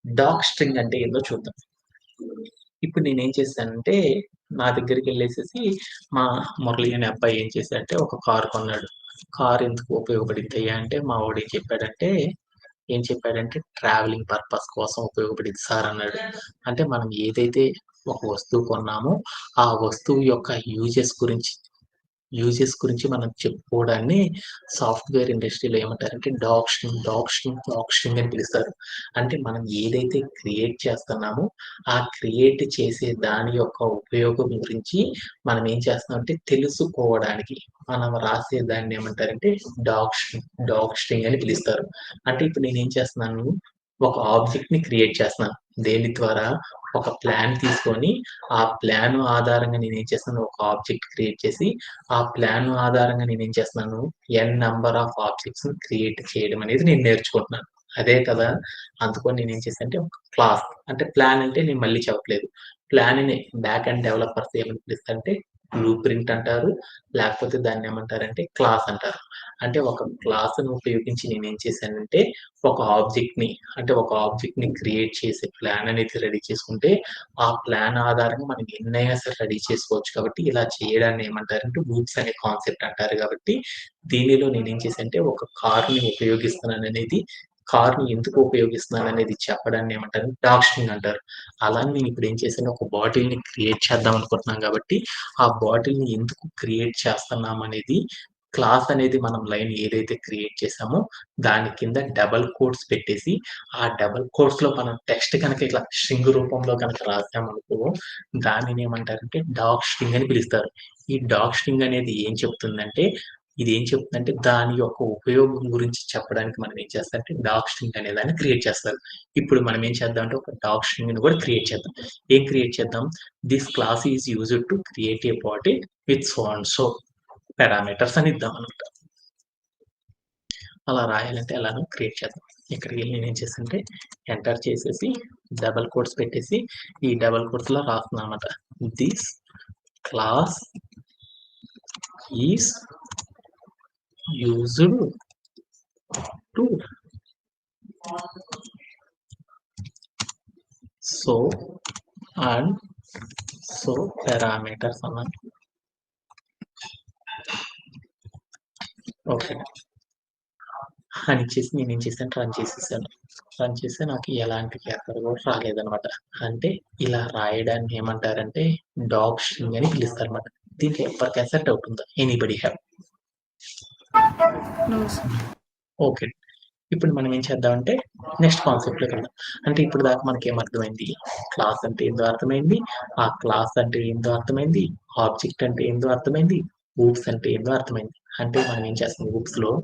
డార్క్ స్ట్రింగ్ అంటే ఏందో చూద్దాం. ఇప్పుడు నేనేం చేశానంటే, నా దగ్గరికెళ్ళేసేసి మా మురళి అనే అబ్బాయి ఏం చేశాడంటే, ఒక కారు కొన్నాడు. కారు ఎందుకు ఉపయోగపడిద్దయ్యా అంటే, మా వోడు ఏం చెప్పాడంటే, ట్రావెలింగ్ పర్పస్ కోసం ఉపయోగపడిద్ది సార్ అన్నాడు. అంటే మనం ఏదైతే ఒక వస్తువు కొన్నామో, ఆ వస్తువు యొక్క యూజెస్ గురించి మనం చెప్పుకోవడాన్ని సాఫ్ట్‌వేర్ ఇండస్ట్రీలో ఏమంటారంటే డాగ్ స్ట్రింగ్ అని పిలుస్తారు. అంటే మనం ఏదైతే క్రియేట్ చేస్తున్నామో, ఆ క్రియేట్ చేసే దాని యొక్క ఉపయోగం గురించి మనం ఏం చేస్తున్నామంటే తెలుసుకోవడానికి మనం రాసే దాన్ని ఏమంటారంటే డాగ్ స్ట్రింగ్ అని పిలుస్తారు. అంటే ఇప్పుడు నేనేం చేస్తున్నాను, ఒక ఆబ్జెక్ట్‌ని క్రియేట్ చేస్తున్నాను. దేని ద్వారా? ఒక ప్లాన్ తీసుకొని, ఆ ప్లాన్ ఆధారంగా నేనేం చేస్తున్నాను, ఒక ఆబ్జెక్ట్ క్రియేట్ చేసి ఆ ప్లాన్ ఆధారంగా నేనేం చేస్తున్నాను, ఎన్ నంబర్ ఆఫ్ ఆబ్జెక్ట్స్‌ని క్రియేట్ చేయడం అనేది నేను నేర్చుకుంటున్నాను. అదే కదా! అందుకని నేనేం చేశానంటే ఒక క్లాస్ అంటే ప్లాన్ అంటే నేను మళ్ళీ చెప్పట్లేదు. ప్లాన్‌ని బ్యాక్ ఎండ్ డెవలపర్స్ ఏమని పిలుస్తారంటే బ్లూ ప్రింట్ అంటారు. లేకపోతే దాన్నేమంటారంటే క్లాస్ అంటారు. అంటే ఒక క్లాస్‌ని ఉపయోగించి నేనేం చేశానంటే ఒక ఆబ్జెక్ట్‌ని క్రియేట్ చేసే ప్లాన్ అనేది రెడీ చేసుకుంటే ఆ ప్లాన్ ఆధారంగా మనం ఎన్నైనా సరే రెడీ చేసుకోవచ్చు కాబట్టి, ఇలా చేయడాన్ని ఏమంటారంటే లూప్స్ అనే కాన్సెప్ట్ అంటారు కాబట్టి, దీనిలో నేనేం చేశానంటే ఒక కార్‌ని ఎందుకు ఉపయోగిస్తున్నాననేది చెప్పడాన్ని ఏమంటారు డాగ్ స్ట్రింగ్ అంటారు. అలానే నేనిప్పుడు ఏం చేశాను ఒక బాటిల్‌ని క్రియేట్ చేద్దాం అనుకుంటున్నాం కాబట్టి, ఆ బాటిల్‌ని ఎందుకు క్రియేట్ చేస్తున్నామనేది క్లాస్ అనేది మనం లైన్ ఏదైతే క్రియేట్ చేసామో, దాని కింద డబుల్ కోట్స్ పెట్టేసి ఆ డబుల్ కోట్స్‌లో మనం టెక్స్ట్ గనక ఇట్లా స్ట్రింగ్ రూపంలో గనక రాసామనుకో, దానినేమంటారంటే డాగ్ స్ట్రింగ్ అని పిలుస్తారు. ఈ డాగ్ స్ట్రింగ్ అనేది ఇదేం చెప్తుందంటే దాని యొక్క ఉపయోగం గురించి చెప్పడానికి మనం ఏం చేస్తారంటే డాగ్ స్ట్రింగ్ అనే దాన్ని క్రియేట్ చేస్తారు. ఇప్పుడు మనం ఏం చేద్దామంటే ఒక డాగ్ స్ట్రింగ్‌ని కూడా క్రియేట్ చేద్దాం. ఏం క్రియేట్ చేద్దాం? This class is used to create a bottle with so and so parameters అని ఇద్దామనమాట. అలా రాయాలంటే ఎలానో క్రియేట్ చేద్దాం. ఇక్కడికెళ్ళి నేనేం చేశానంటే ఎంటర్ చేసేసి డబుల్ కోట్స్ పెట్టేసి ఈ డబుల్ కోట్స్‌లో రాస్తున్నానన్నమాట. This class is used to so and so parameters అన్నాను. ఓకే. అని ఇచ్చేసి నేనేం చేశాను రన్ చేసేసాను. రన్ చేస్తే నాకు ఎలాంటి ఎర్రర్ కూడా రాలేదనమాట. అంటే ఇలా రాయడాన్ని ఏమంటారంటే డాగ్ స్ట్రింగ్ అని పిలుస్తారనమాట. దీంట్లో ఎవరికైనా సరే డౌట్ ఉందా? Anybody have? No sir. Okay. ఇప్పుడు మనం ఏం చేద్దామంటే నెక్స్ట్ కాన్సెప్ట్‌లోకి వెళ్దాం. అంటే ఇప్పుడు దాకా మనకేం అర్థమైంది? క్లాస్ అంటే ఏందో అర్థమైంది. ఆ క్లాస్ అంటే ఏందో అర్థమైంది. ఆబ్జెక్ట్ అంటే ఏందో అర్థమైంది. లూప్స్ అంటే ఏందో అర్థమైంది. అంటే మనం ఏం చేస్తాం లూప్స్‌లో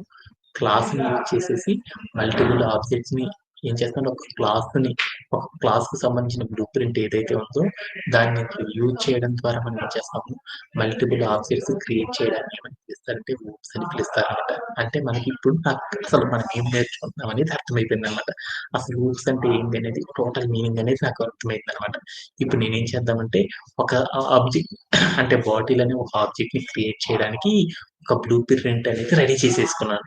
క్లాస్‌ని యూజ్ చేసేసి మల్టిపుల్ ఆబ్జెక్ట్స్‌ని ఏం చేస్తామంటే ఒక క్లాస్‌కి సంబంధించిన బ్లూ ప్రింట్ ఏదైతే ఉందో దాన్ని యూజ్ చేయడం ద్వారా మనం ఏం చేస్తాము మల్టిపుల్ ఆబ్జెక్ట్స్ క్రియేట్ చేయడాన్ని ఏమని పిలుస్తారంటే లూప్స్ అని పిలుస్తారనమాట. అంటే మనకిప్పుడు అసలు మనం ఏం నేర్చుకుంటున్నాం అనేది అర్థమైపోయిందనమాట. అసలు లూప్స్ అంటే ఏంటి అనేది టోటల్ మీనింగ్ అనేది నాకు అర్థమైందనమాట. ఇప్పుడు నేనేం చేద్దామంటే ఒక ఆబ్జెక్ట్ అంటే బాటిల్ అనే ఒక ఆబ్జెక్ట్‌ని క్రియేట్ చేయడానికి ఒక బ్లూ ప్రింట్ అనేది రెడీ చేసేసుకున్నాను.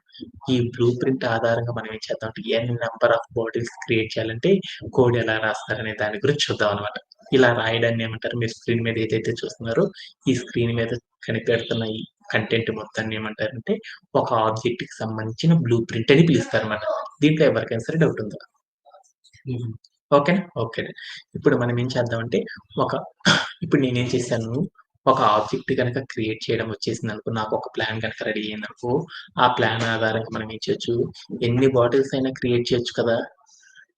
ఈ బ్లూ ప్రింట్ ఆధారంగా మనం ఏం చేద్దామంటే ఎన్ నంబర్ ఆఫ్ బాటిల్స్ క్రియేట్ చేయాలంటే కోడ్ ఎలా రాస్తారనే దాని గురించి చూద్దాం అనమాట. ఇలా రాయడాన్ని ఏమంటారు? మీరు స్క్రీన్ మీద ఏదైతే చూస్తున్నారో ఈ స్క్రీన్ మీద కనిపెడుతున్న ఈ కంటెంట్ మొత్తాన్ని ఏమంటారంటే ఒక ఆబ్జెక్ట్‌కి సంబంధించిన బ్లూ ప్రింట్ అని పిలుస్తారన్నమాట. దీంట్లో ఎవరికైనా సరే డౌట్ ఉందా? ఓకేనా? ఓకే. ఇప్పుడు మనం ఏం చేద్దామంటే ఒక ఇప్పుడు నేనేం చేశాను, ఒక ఆబ్జెక్ట్ గనక క్రియేట్ చేయడం వచ్చేసిందనుకో, నాకొక ప్లాన్ గనక రెడీ అయిందనుకో, ఆ ప్లాన్ ఆధారంగా మనం ఏం చేయొచ్చు, ఎన్ని బాటిల్స్ అయినా క్రియేట్ చేయొచ్చు కదా!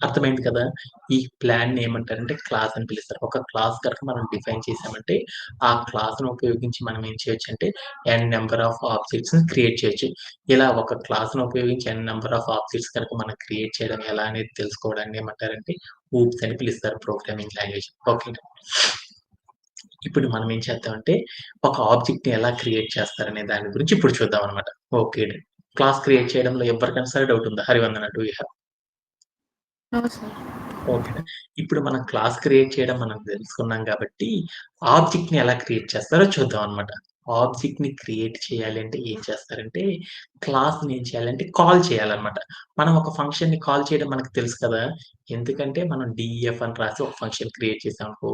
అర్థమైంది కదా! ఈ ప్లాన్‌ని ఏమంటారంటే క్లాస్ అని పిలుస్తారు. ఒక క్లాస్ గనక మనం డిఫైన్ చేసామంటే, ఆ క్లాస్‌ని ఉపయోగించి మనం ఏం చేయొచ్చంటే, ఎన్ నంబర్ ఆఫ్ ఆబ్జెక్ట్స్‌ని క్రియేట్ చేయొచ్చు. ఇలా ఒక క్లాస్‌ని ఉపయోగించి ఎన్ నంబర్ ఆఫ్ ఆబ్జెక్ట్స్ కనుక మనం క్రియేట్ చేయడం ఎలా అనేది తెలుసుకోవడాన్ని ఏమంటారంటే, ఊప్స్ అని పిలుస్తారు ప్రోగ్రామింగ్ లాంగ్వేజ్. ఓకేనా? ఇప్పుడు మనం ఏం చేద్దామంటే, ఒక ఆబ్జెక్ట్‌ని ఎలా క్రియేట్ చేస్తారనే దాని గురించి ఇప్పుడు చూద్దామనమాట. ఓకే. క్లాస్ క్రియేట్ చేయడంలో ఎవరికైనా సరే డౌట్ ఉందా? Harivandana do you have? No sir. Okay. ఇప్పుడు మనం క్లాస్ క్రియేట్ చేయడం మనం తెలుసుకున్నాం కాబట్టి, ఆబ్జెక్ట్‌ని ఎలా క్రియేట్ చేస్తారో చూద్దాం అనమాట. ఆబ్జెక్ట్‌ని క్రియేట్ చేయాలి అంటే ఏం చేస్తారంటే, క్లాస్‌ని ఏం చేయాలంటే కాల్ చేయాలనమాట. మనం ఒక ఫంక్షన్‌ని కాల్ చేయడం మనకు తెలుసు కదా! ఎందుకంటే మనం డీఎఫ్ అని రాసి ఒక ఫంక్షన్ క్రియేట్ చేసామనుకో,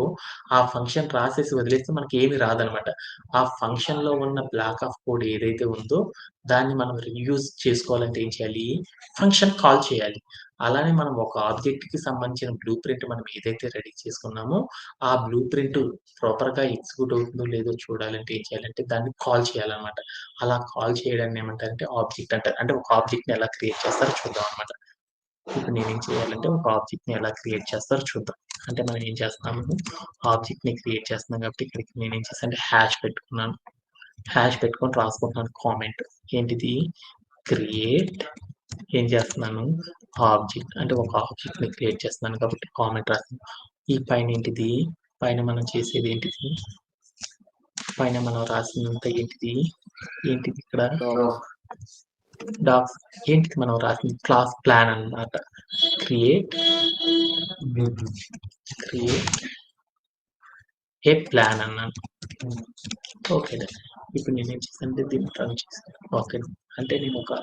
ఆ ఫంక్షన్ రాసేసి వదిలేస్తే మనకేమి రాదనమాట. ఆ ఫంక్షన్‌లో ఉన్న బ్లాక్ ఆఫ్ కోడ్ ఏదైతే ఉందో, దాన్ని మనం రీయూజ్ చేసుకోవాలంటే ఏం చేయాలి? ఫంక్షన్ కాల్ చేయాలి. అలానే మనం ఒక ఆబ్జెక్ట్‌కి సంబంధించిన బ్లూ ప్రింట్ మనం ఏదైతే రెడీ చేసుకున్నామో, ఆ బ్లూ ప్రింట్ ప్రాపర్‌గా ఎగ్జిక్యూట్ అవుతుందో లేదో చూడాలంటే ఏం చేయాలంటే దాన్ని కాల్ చేయాలనమాట. అలా కాల్ చేయడాన్ని ఏమంటారంటే ఆబ్జెక్ట్ అంటారు. అంటే ఒక ఆబ్జెక్ట్‌ని ఎలా క్రియేట్ చేస్తారో చూద్దాం అనమాట. ఇప్పుడు నేనేం చేయాలంటే ఒక ఆబ్జెక్ట్‌ని ఎలా క్రియేట్ చేస్తారో చూద్దాం. అంటే మనం ఏం చేస్తున్నాము, ఆబ్జెక్ట్‌ని క్రియేట్ చేస్తున్నాం కాబట్టి ఇక్కడికి నేనేం చేశానంటే హాష్ పెట్టుకున్నాను. హాష్ పెట్టుకొని రాసుకుంటున్నాను కామెంట్. ఏంటిది? క్రియేట్ ఏం చేస్తున్నాను, ఆబ్జెక్ట్ అంటే ఒక ఆబ్జెక్ట్‌ని క్రియేట్ చేస్తున్నాను కాబట్టి కామెంట్ రాసాను. ఈ పైనేంటిది, పైన మనం చేసేదేంటిది, పైన మనం రాసిందంతా ఏంటిది, ఏంటిది ఇక్కడ డాక్స్ ఏంటిది మనం రాసింది క్లాస్ ప్లాన్ అన్నమాట. క్రియేట్ క్రియేట్ ఏ ప్లాన్ అన్నాను. ఓకే. ఇప్పుడు నేనేం చేశానంటే దీన్ని రన్ చేశాను. ఓకే. అంటే నేను ఒక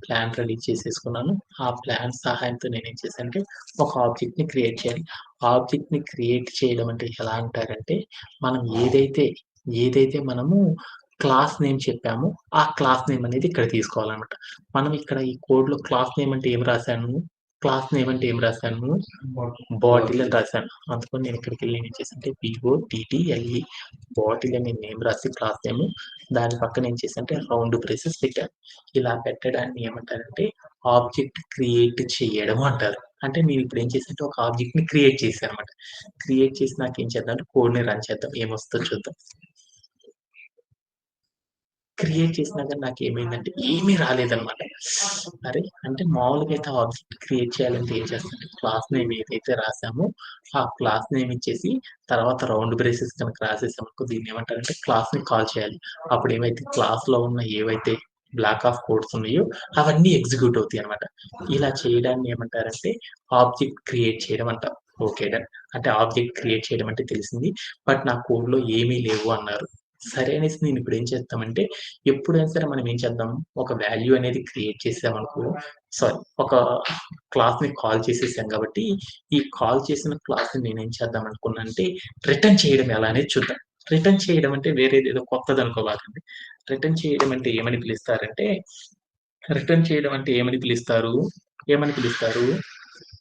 ప్లాన్ రెడీ చేసేసుకున్నాను. ఆ ప్లాన్ సహాయంతో నేనేం చేశానంటే ఒక ఆబ్జెక్ట్‌ని క్రియేట్ చేయాలి. ఆబ్జెక్ట్‌ని క్రియేట్ చేయడం అంటే ఎలా అంటారంటే, మనం ఏదైతే మనము క్లాస్ నేమ్ చెప్పామో, ఆ క్లాస్ నేమ్ అనేది ఇక్కడ తీసుకోవాలన్నమాట. మనం ఇక్కడ ఈ కోడ్‌లో క్లాస్ నేమ్ అంటే ఏం రాసాను? క్లాస్ నేమ్ అంటే ఏం రాసాను? బాటిల్ అని రాసాను. అందుకని నేను ఇక్కడికెళ్ళి ఏం చేశానంటే BOTTLE బాటిల్ అని నేమ్ రాసి క్లాస్ నేమ్ దాని పక్కన ఏం చేశానంటే రౌండ్ బ్రేసెస్ పెట్టాను. ఇలా పెట్టడాన్ని ఏమంటారంటే ఆబ్జెక్ట్ క్రియేట్ చేయడం అంటారు. అంటే నేను ఇప్పుడు ఏం చేశానంటే ఒక ఆబ్జెక్ట్‌ని క్రియేట్ చేశానన్నమాట. క్రియేట్ చేసినాక ఏం చేద్దాం అంటే కోడ్‌ని రన్ చేద్దాం. ఏమొస్తదో చూద్దాం. క్రియేట్ చేసినా గాని నాకేమైందంటే ఏమీ రాలేదనమాట. అరే! అంటే మామూలుగా అయితే ఆబ్జెక్ట్ క్రియేట్ చేయాలంటే ఏం చేస్తానంటే క్లాస్ నేమ్ ఏదైతే రాసామో, ఆ క్లాస్ నేమ్ ఇచ్చేసి తర్వాత రౌండ్ బ్రేసెస్ కనుక రాసేసామనుకో దీన్నేమంటారంటే క్లాస్‌ని కాల్ చేయాలి. అప్పుడేమైతే క్లాస్‌లో ఉన్న ఏవైతే బ్లాక్ ఆఫ్ కోడ్స్ ఉన్నాయో అవన్నీ ఎగ్జిక్యూట్ అవుతాయనమాట. ఇలా చేయడాన్ని ఏమంటారంటే ఆబ్జెక్ట్ క్రియేట్ చేయడం అంటాం. Okay done. అంటే ఆబ్జెక్ట్ క్రియేట్ చేయడం అంటే తెలిసింది. బట్ నా కోడ్‌లో ఏమీ లేవు అన్నారు. సరే అనేసి నేనిప్పుడు ఏం చేస్తామంటే ఎప్పుడైనా సరే మనం ఏం చేద్దాం, ఒక వాల్యూ అనేది క్రియేట్ చేసామనుకో సారీ ఒక క్లాస్‌ని కాల్ చేసేసాం కాబట్టి, ఈ కాల్ చేసిన క్లాస్‌ని నేనేం చేద్దాం అనుకున్నానంటే, రిటర్న్ చేయడం ఎలా అనేది చూద్దాం. రిటర్న్ చేయడం అంటే వేరేదేదో కొత్తదనుకోబాకండి. రిటర్న్ చేయడం అంటే ఏమని పిలుస్తారంటే, రిటర్న్ చేయడం అంటే ఏమని పిలుస్తారు? ఏమని పిలుస్తారు?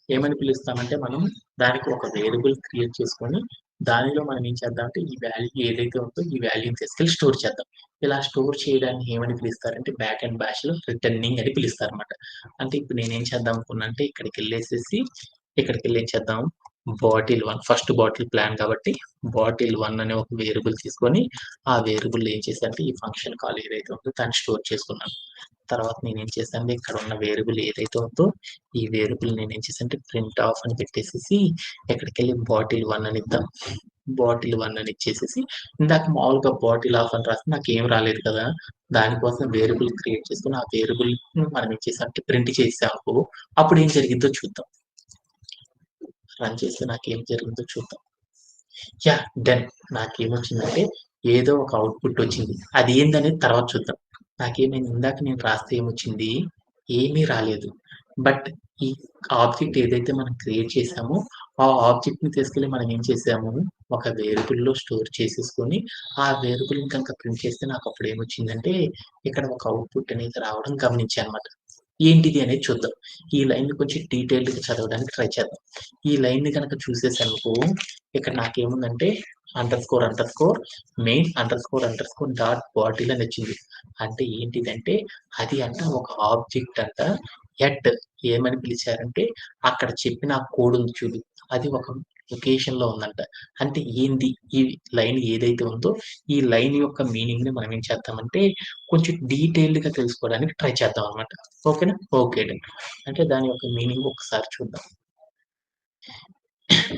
ఏమని పిలుస్తామంటే మనం దానికి ఒక వేరియబుల్ క్రియేట్ చేసుకొని, దానిలో మనం ఏం చేద్దామంటే ఈ వాల్యూ ఏదైతే ఉందో ఈ వాల్యూని తీసుకెళ్ళి స్టోర్ చేద్దాం. ఇలా స్టోర్ చేయడాన్ని ఏమని పిలుస్తారంటే బ్యాక్ అండ్ బ్యాష్‌లో రిటర్నింగ్ అని పిలుస్తారన్నమాట. అంటే ఇప్పుడు నేనేం చేద్దాం అనుకున్నా అంటే ఇక్కడికెళ్ళి ఏం చేద్దాం బాటిల్ 1 ఫస్ట్ బాటిల్ ప్లాన్ కాబట్టి బాటిల్ 1 అనే ఒక వేరియబుల్ తీసుకొని, ఆ వేరియబుల్‌లో ఏం చేశానంటే ఈ ఫంక్షన్ కాల్ ఏదైతే ఉందో దాన్ని స్టోర్ చేసుకున్నాను. తర్వాత నేనేం చేశానంటే ఇక్కడ ఉన్న వేరియబుల్ ఏదైతే ఉందో ఈ వేరియబుల్ నేనేం చేశానంటే ప్రింట్ ఆఫ్ అని పెట్టేసేసి ఎక్కడికెళ్ళి బాటిల్ 1 అని ఇద్దాం. బాటిల్ 1 అని ఇచ్చేసేసి ఇందాక మామూలుగా బాటిల్ ఆఫ్ అని రాస్తే నాకేం రాలేదు కదా! దానికోసం వేరియబుల్ క్రియేట్ చేసుకొని ఆ వేరియబుల్‌ని మనం ఏం చేసామంటే ప్రింట్ చేసామనుకో అప్పుడు ఏం జరిగిద్దో చూద్దాం. రన్ చేస్తే నాకేం జరిగిందో చూద్దాం. యాహ్! డన్. నాకేమొచ్చిందంటే ఏదో ఒక ఔట్‌పుట్ వచ్చింది. అది ఏందనేది తర్వాత చూద్దాం. నాకేమైంది ఇందాక నేను రాస్తే ఏమొచ్చింది? ఏమీ రాలేదు. బట్ ఈ ఆబ్జెక్ట్ ఏదైతే మనం క్రియేట్ చేసామో, ఆ ఆబ్జెక్ట్‌ని తీసుకెళ్ళి మనం ఏం చేసాము, ఒక వేరియబుల్‌లో స్టోర్ చేసేసుకొని, ఆ వేరియబుల్‌ని కనుక ప్రింట్ చేస్తే నాకప్పుడు ఏమొచ్చిందంటే, ఇక్కడ ఒక ఔట్‌పుట్ అనేది రావడం గమనించానన్నమాట. ఏంటిది అనేది చూద్దాం. ఈ లైన్‌ని కొంచెం డీటెయిల్డ్‌గా చదవడానికి ట్రై చేద్దాం. ఈ లైన్‌ని గనక చూసేసామనుకో, ఇక్కడ నాకేముందంటే మెయిన్ డాట్ బాటిల్ అని వచ్చింది. అంటే ఏంటిదంటే అది ఒక ఆబ్జెక్ట్ ఏమని పిలిచారంటే అక్కడ చెప్పిన ఆ కోడ్ ఉంది చూడు. అది ఒక లొకేషన్‌లో ఉందంట. అంటే ఏంది ఈ లైన్ ఏదైతే ఉందో ఈ లైన్ యొక్క మీనింగ్‌ని మనం ఏం చేద్దామంటే కొంచెం డీటెయిల్డ్‌గా తెలుసుకోవడానికి ట్రై చేద్దాం అన్నమాట. ఓకేనా? Okay done. అంటే దాని యొక్క మీనింగ్ ఒకసారి చూద్దాం.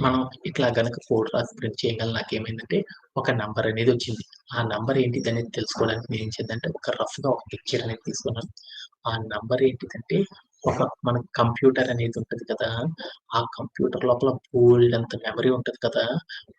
మనం ఇట్లా గనక కోడ్ రాసి ప్రింట్ చేయగల నాకేమైందంటే ఒక నంబర్ అనేది వచ్చింది. ఆ నంబర్ ఏంటిదనేది తెలుసుకోవడానికి నేనేం చేద్దంటే ఒక రఫ్‌గా ఒక పిక్చర్ అనేది తీసుకున్నాను. ఆ నంబర్ ఏంటిదంటే మన కంప్యూటర్ అనేది ఉంటది కదా! ఆ కంప్యూటర్ లోపల బోలెడంత మెమరీ ఉంటది కదా!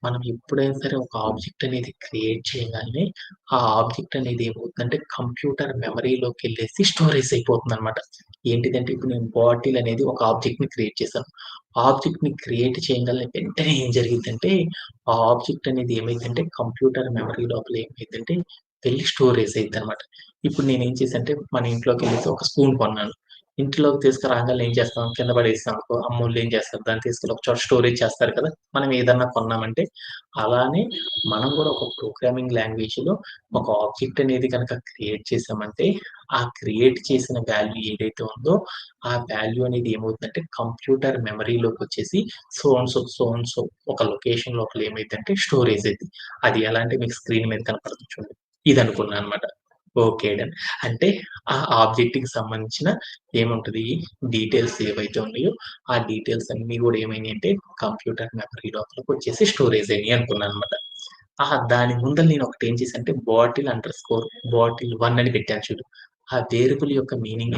మనం ఎప్పుడైనా సరే ఒక ఆబ్జెక్ట్ అనేది క్రియేట్ చేయగానే ఆ ఆబ్జెక్ట్ అనేది ఏమవుతుందంటే కంప్యూటర్ మెమరీలోకెళ్ళేసి స్టోరేజ్ అయిపోతుందనమాట. ఏంటిదంటే ఇప్పుడు నేను బాటిల్ అనేది ఒక ఆబ్జెక్ట్‌ని క్రియేట్ చేశాను. ఆబ్జెక్ట్‌ని క్రియేట్ చేయంగాల్నే వెంటనే ఏం జరిగిద్దంటే, ఆ ఆబ్జెక్ట్ అనేది ఏమైద్దంటే కంప్యూటర్ మెమరీ లోపల ఏమైద్దంటే వెళ్లి స్టోరేజ్ అయిద్దనమాట. ఇప్పుడు నేనేం చేశానంటే మన ఇంట్లోకెళ్ళేసి ఒక స్పూన్ కొన్నాను. ఇంట్లోకి తీసుకురాంగాల్నే ఏం చేస్తాం కింద పడేసామనుకో అమ్మోళ్ళు ఏం చేస్తారు దాన్ని తీసుకెళ్ళి ఒక చోట స్టోరేజ్ చేస్తారు కదా! మనం ఏదన్నా కొన్నామంటే అలానే మనం కూడా ఒక ప్రోగ్రామింగ్ లాంగ్వేజ్‌లో ఒక ఆబ్జెక్ట్ అనేది గనక క్రియేట్ చేశామంటే, ఆ క్రియేట్ చేసిన వాల్యూ ఏదైతే ఉందో ఆ వాల్యూ అనేది ఏమవుతుందంటే కంప్యూటర్ మెమరీలోకొచ్చేసి సో అండ్ సో ఒక లొకేషన్ లోపల ఏమైద్దంటే స్టోరేజ్ అయిద్ది. అది ఎలా అంటే మీకు స్క్రీన్ మీద కనపడుతుంది చూడండి. ఇదనుకున్నా అనమాట. Okay done. అంటే ఆ ఆబ్జెక్ట్‌కి సంబంధించిన ఏముంటది డీటెయిల్స్ ఏవైతే ఉన్నాయో, ఆ డీటెయిల్స్ అన్నీ గూడా ఏమైనాయంటే కంప్యూటర్ మెమరీ లోపలికొచ్చేసి స్టోరేజ్ అయినాయి అనుకున్నాననమాట. దాని ముందల నేను ఒకటేం చేశానంటే బాటిల్ 1 అని పెట్టాను చూడు. ఆ వేరియబుల్ యొక్క మీనింగ్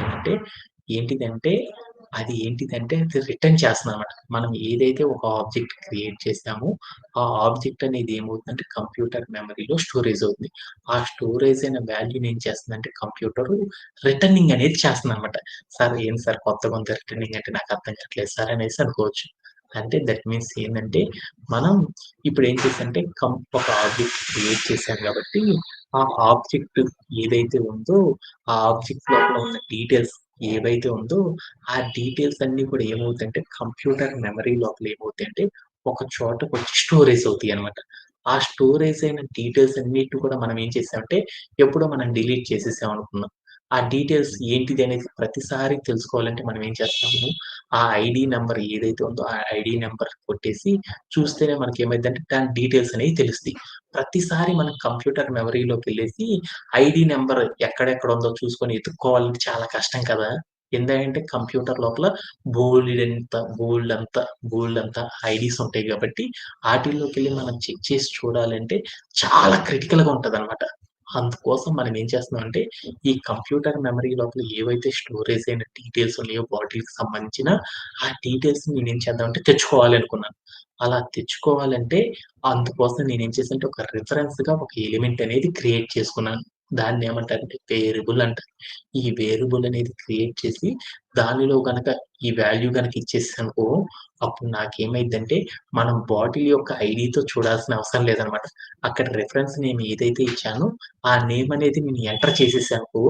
ఏంటిదంటే అది రిటర్న్ చేస్తుందనమాట. మనం ఏదైతే ఒక ఆబ్జెక్ట్ క్రియేట్ చేసామో, ఆ ఆబ్జెక్ట్ అనేది ఏమవుతుందంటే కంప్యూటర్ మెమరీలో స్టోరేజ్ అవుతుంది. ఆ స్టోరేజ్ అయిన వాల్యూని ఏం చేస్తుందంటే కంప్యూటరు రిటర్నింగ్ అనేది చేస్తుందనమాట. సార్ ఏంటి సార్ కొత్తగుంది రిటర్నింగ్ అంటే నాకు అర్థం కావట్లేదు సార్ అనేసి అనుకోవచ్చు. అంటే దట్ మీన్స్ ఏందంటే మనం ఇప్పుడేం చేశానంటే ఒక ఆబ్జెక్ట్ క్రియేట్ చేశాం కాబట్టి, ఆ ఆబ్జెక్ట్ ఏదైతే ఉందో, ఆ ఆబ్జెక్ట్ లోపల ఉన్న డీటెయిల్స్ ఏవైతే ఉందో, ఆ డీటెయిల్స్ అన్నీ కూడా ఏమవుతాయంటే కంప్యూటర్ మెమరీ లోపల ఏమవుతాయంటే, ఒక చోటకొచ్చి స్టోరేజ్ అవుతాయన్నమాట. ఆ స్టోరేజ్ అయిన డీటెయిల్స్ అన్నిటిని కూడా మనం ఏం చేసామంటే, ఎప్పుడో మనం డిలీట్ చేసేసాం అనుకున్నాం. ఆ డీటెయిల్స్ ఏంటిది అనేది ప్రతిసారి తెలుసుకోవాలంటే మనం ఏం చేస్తాము, ఆ ఐడీ నంబర్ ఏదైతే ఉందో, ఆ ఐడీ నంబర్ కొట్టేసి చూస్తేనే మనకేమైద్దంటే దాని డీటెయిల్స్ అనేవి తెలుస్తాయి. ప్రతిసారి మన కంప్యూటర్ మెమరీలోకెళ్ళేసి ఐడీ నంబర్ ఎక్కడెక్కడ ఉందో చూసుకొని ఎతుక్కోవాలంటే చాలా కష్టం కదా! ఎందుకంటే కంప్యూటర్ లోపల బోలెడంత బోలెడంత ఐడీస్ ఉంటాయి గాబట్టి, ఆటిల్లోకెళ్ళి మనం చెక్ చేసి చూడాలంటే చాలా క్రిటికల్‌గా ఉంటదనమాట. అందుకోసం మనం ఏం చేస్తున్నామంటే, ఈ కంప్యూటర్ మెమరీ లోపల ఏవైతే స్టోరేజ్ అయిన డీటెయిల్స్ ఉన్నాయో బాటిల్‌కి సంబంధించిన, ఆ డీటెయిల్స్‌ని నేనేం చేద్దామంటే తెచ్చుకోవాలి అనుకున్నాను. అలా తెచ్చుకోవాలంటే అందుకోసం నేనేం చేశానంటే ఒక రిఫరెన్స్‌గా ఒక ఎలిమెంట్ అనేది క్రియేట్ చేసుకున్నాను. దాన్నేమంటారంటే వేరియబుల్ అంటారు. ఈ వేరియబుల్ అనేది క్రియేట్ చేసి దానిలో గనక ఈ వాల్యూ గనక ఇచ్చేసాననుకో అప్పుడు నాకేమైద్దంటే మనం బాటిల్ యొక్క ఐడీతో చూడాల్సిన అవసరం లేదనమాట. అక్కడ రిఫరెన్స్ నేమ్ ఏదైతే ఇచ్చానో ఆ నేమ్ అనేది నేను ఎంటర్ చేసేసాననుకో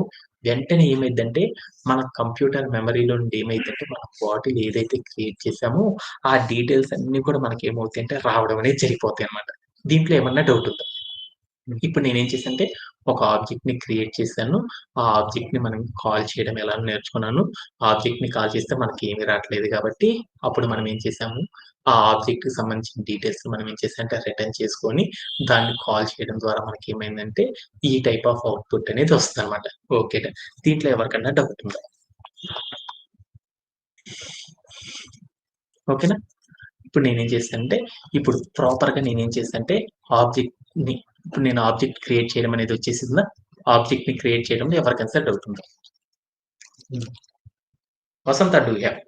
వెంటనే ఏమైద్దంటే మన కంప్యూటర్ మెమరీలో నుండి ఏమైద్దంటే మన బాటిల్ ఏదైతే క్రియేట్ చేసామో ఆ డీటెయిల్స్ అన్నీ కూడా మనకేమవుతాయంటే రావడం అనేది జరిగిపోతాయన్నమాట. దీంట్లో ఏమన్నా డౌట్ ఉందా? ఇప్పుడు నేనేం చేశానంటే ఒక ఆబ్జెక్ట్‌ని క్రియేట్ చేశాను. ఆ ఆబ్జెక్ట్‌ని మనం కాల్ చేయడం ఎలా నేర్చుకున్నాను. ఆ ఆబ్జెక్ట్‌ని కాల్ చేస్తే మనకేమి రాట్లేదు కాబట్టి అప్పుడు మనం ఏం చేసాము, ఆ ఆబ్జెక్ట్‌కి సంబంధించిన డీటెయిల్స్ మనం ఏం చేసామంటే రిటర్న్ చేసుకొని దాన్ని కాల్ చేయడం ద్వారా మనకేమైందంటే ఈ టైప్ ఆఫ్ అవుట్‌పుట్ అనేది వస్తదనమాట. ఓకే. డన్. దీంట్లో ఎవరికన్నా డౌట్ ఉందా? ఓకేనా? ఇప్పుడు నేనేం చేశానంటే, ఇప్పుడు ప్రాపర్‌గా నేనేం చేశానంటే, ఆబ్జెక్ట్‌ని ఇప్పుడు నేను ఆబ్జెక్ట్ క్రియేట్ చేయడం అనేది వచ్చేసిందా? ఆబ్జెక్ట్‌ని క్రియేట్ చేయడంలో ఎవరికైనా సరే డౌట్ ఉందా? హ్మ్. వసంత డూ యూ హావ్?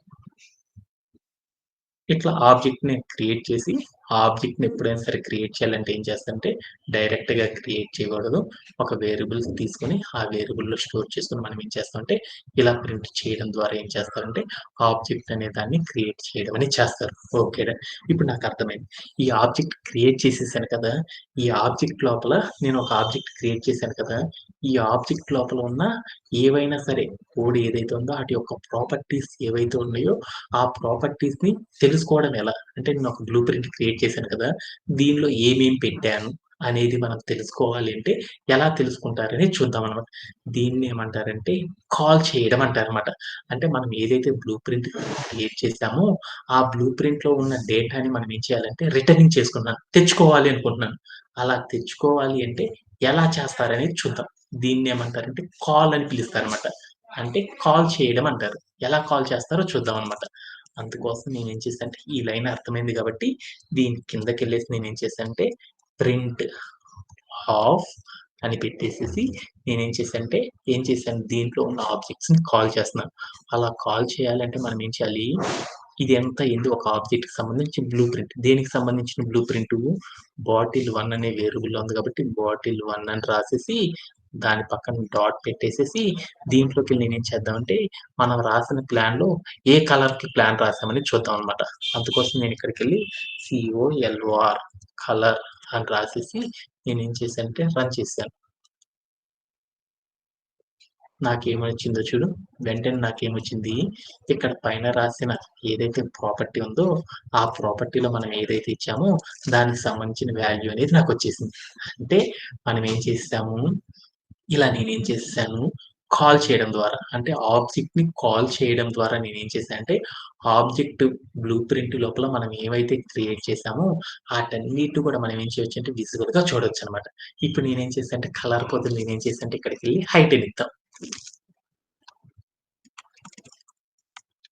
ఇట్లా ఆబ్జెక్ట్‌ని క్రియేట్ చేసి, ఆబ్జెక్ట్‌ని ఎప్పుడైనా సరే క్రియేట్ చేయాలంటే ఏం చేస్తారంటే డైరెక్ట్‌గా క్రియేట్ చేయకూడదు. ఒక వేరియబుల్స్ తీసుకొని ఆ వేరియబుల్‌లో స్టోర్ చేసుకొని మనం ఏం చేస్తామంటే ఇలా ప్రింట్ చేయడం ద్వారా ఏం చేస్తారంటే ఆబ్జెక్ట్ అనే దాన్ని క్రియేట్ చేయడం అనేది చేస్తారు. ఓకే. ఇప్పుడు నాకు అర్థమైంది. ఈ ఆబ్జెక్ట్ క్రియేట్ చేసేసాను కదా! ఈ ఆబ్జెక్ట్ లోపల నేను ఒక ఆబ్జెక్ట్ క్రియేట్ చేశాను కదా! ఈ ఆబ్జెక్ట్ లోపల ఉన్న ఏవైనా సరే కోడ్ ఏదైతే ఉందో ఆటి యొక్క ప్రాపర్టీస్ ఏవైతే ఉన్నాయో ఆ ప్రాపర్టీస్‌ని తెలుసుకోవడం ఎలా? అంటే నేను ఒక బ్లూ ప్రింట్ క్రియేట్ చేశాను కదా! దీనిలో ఏమేమి పెట్టాను అనేది మనం తెలుసుకోవాలి అంటే ఎలా తెలుసుకుంటారని చూద్దామనమాట. దీన్ని ఏమంటారంటే కాల్ చేయడం అంటారనమాట. అంటే మనం ఏదైతే బ్లూ ప్రింట్ క్రియేట్ చేశామో ఆ బ్లూ ప్రింట్‌లో ఉన్న డేటాని మనం ఏం చేయాలంటే రిటర్నింగ్ చేసుకుంటున్నాను. తెచ్చుకోవాలి అనుకుంటున్నాను. అలా తెచ్చుకోవాలి అంటే ఎలా చేస్తారనేది చూద్దాం. దీన్నేమంటారంటే కాల్ అని పిలుస్తారనమాట. అంటే కాల్ చేయడం అంటారు. ఎలా కాల్ చేస్తారో చూద్దామనమాట. అందుకోసం నేనేం చేశానంటే ఈ లైన్ అర్థమైంది కాబట్టి దీని కిందకెళ్ళేసి నేనేం చేశానంటే ప్రింట్ ఆఫ్ అని పెట్టేసేసి నేనేం చేశానంటే ఏం చేశాను దీంట్లో ఉన్న ఆబ్జెక్ట్స్‌ని కాల్ చేస్తున్నాను. అలా కాల్ చేయాలంటే మనం ఏం చేయాలి? ఇది ఎంత అయింది ఒక ఆబ్జెక్ట్‌కి సంబంధించి బ్లూ ప్రింట్. దేనికి సంబంధించిన బ్లూ ప్రింటు? బాటిల్1 అనే వేరియబుల్ ఉంది కాబట్టి బాటిల్1 అని రాసేసి దాని పక్కన డాట్ పెట్టేసేసి దీంట్లోకెళ్ళి నేనేం చేద్దామంటే మనం రాసిన ప్లాన్‌లో ఏ కలర్‌కి ప్లాన్ రాసామని చూద్దాం అనమాట. అందుకోసం నేను ఇక్కడికెళ్ళి COLOR కలర్ అని రాసేసి నేనేం చేశానంటే రన్ చేశాను. నాకేమొచ్చిందో చూడు. వెంటనే నాకేమొచ్చింది, ఇక్కడ పైన రాసిన ఏదైతే ప్రాపర్టీ ఉందో, ఆ ప్రాపర్టీలో మనం ఏదైతే ఇచ్చామో, దానికి సంబంధించిన వాల్యూ అనేది నాకొచ్చేసింది. అంటే మనం ఏం చేసాము, ఇలా నేనేం చేసేసాను, కాల్ చేయడం ద్వారా అంటే ఆబ్జెక్ట్‌ని కాల్ చేయడం ద్వారా నేనేం చేశానంటే, ఆబ్జెక్ట్ బ్లూ ప్రింట్ లోపల మనం ఏవైతే క్రియేట్ చేసామో, ఆటన్నిటిని కూడా మనం ఏం చేయొచ్చంటే విజిబుల్‌గా చూడొచ్చనమాట. ఇప్పుడు నేనేం చేశానంటే, కలర్ బదులు నేనేం చేశానంటే ఇక్కడికెళ్ళి హైట్ అని ఇద్దాం.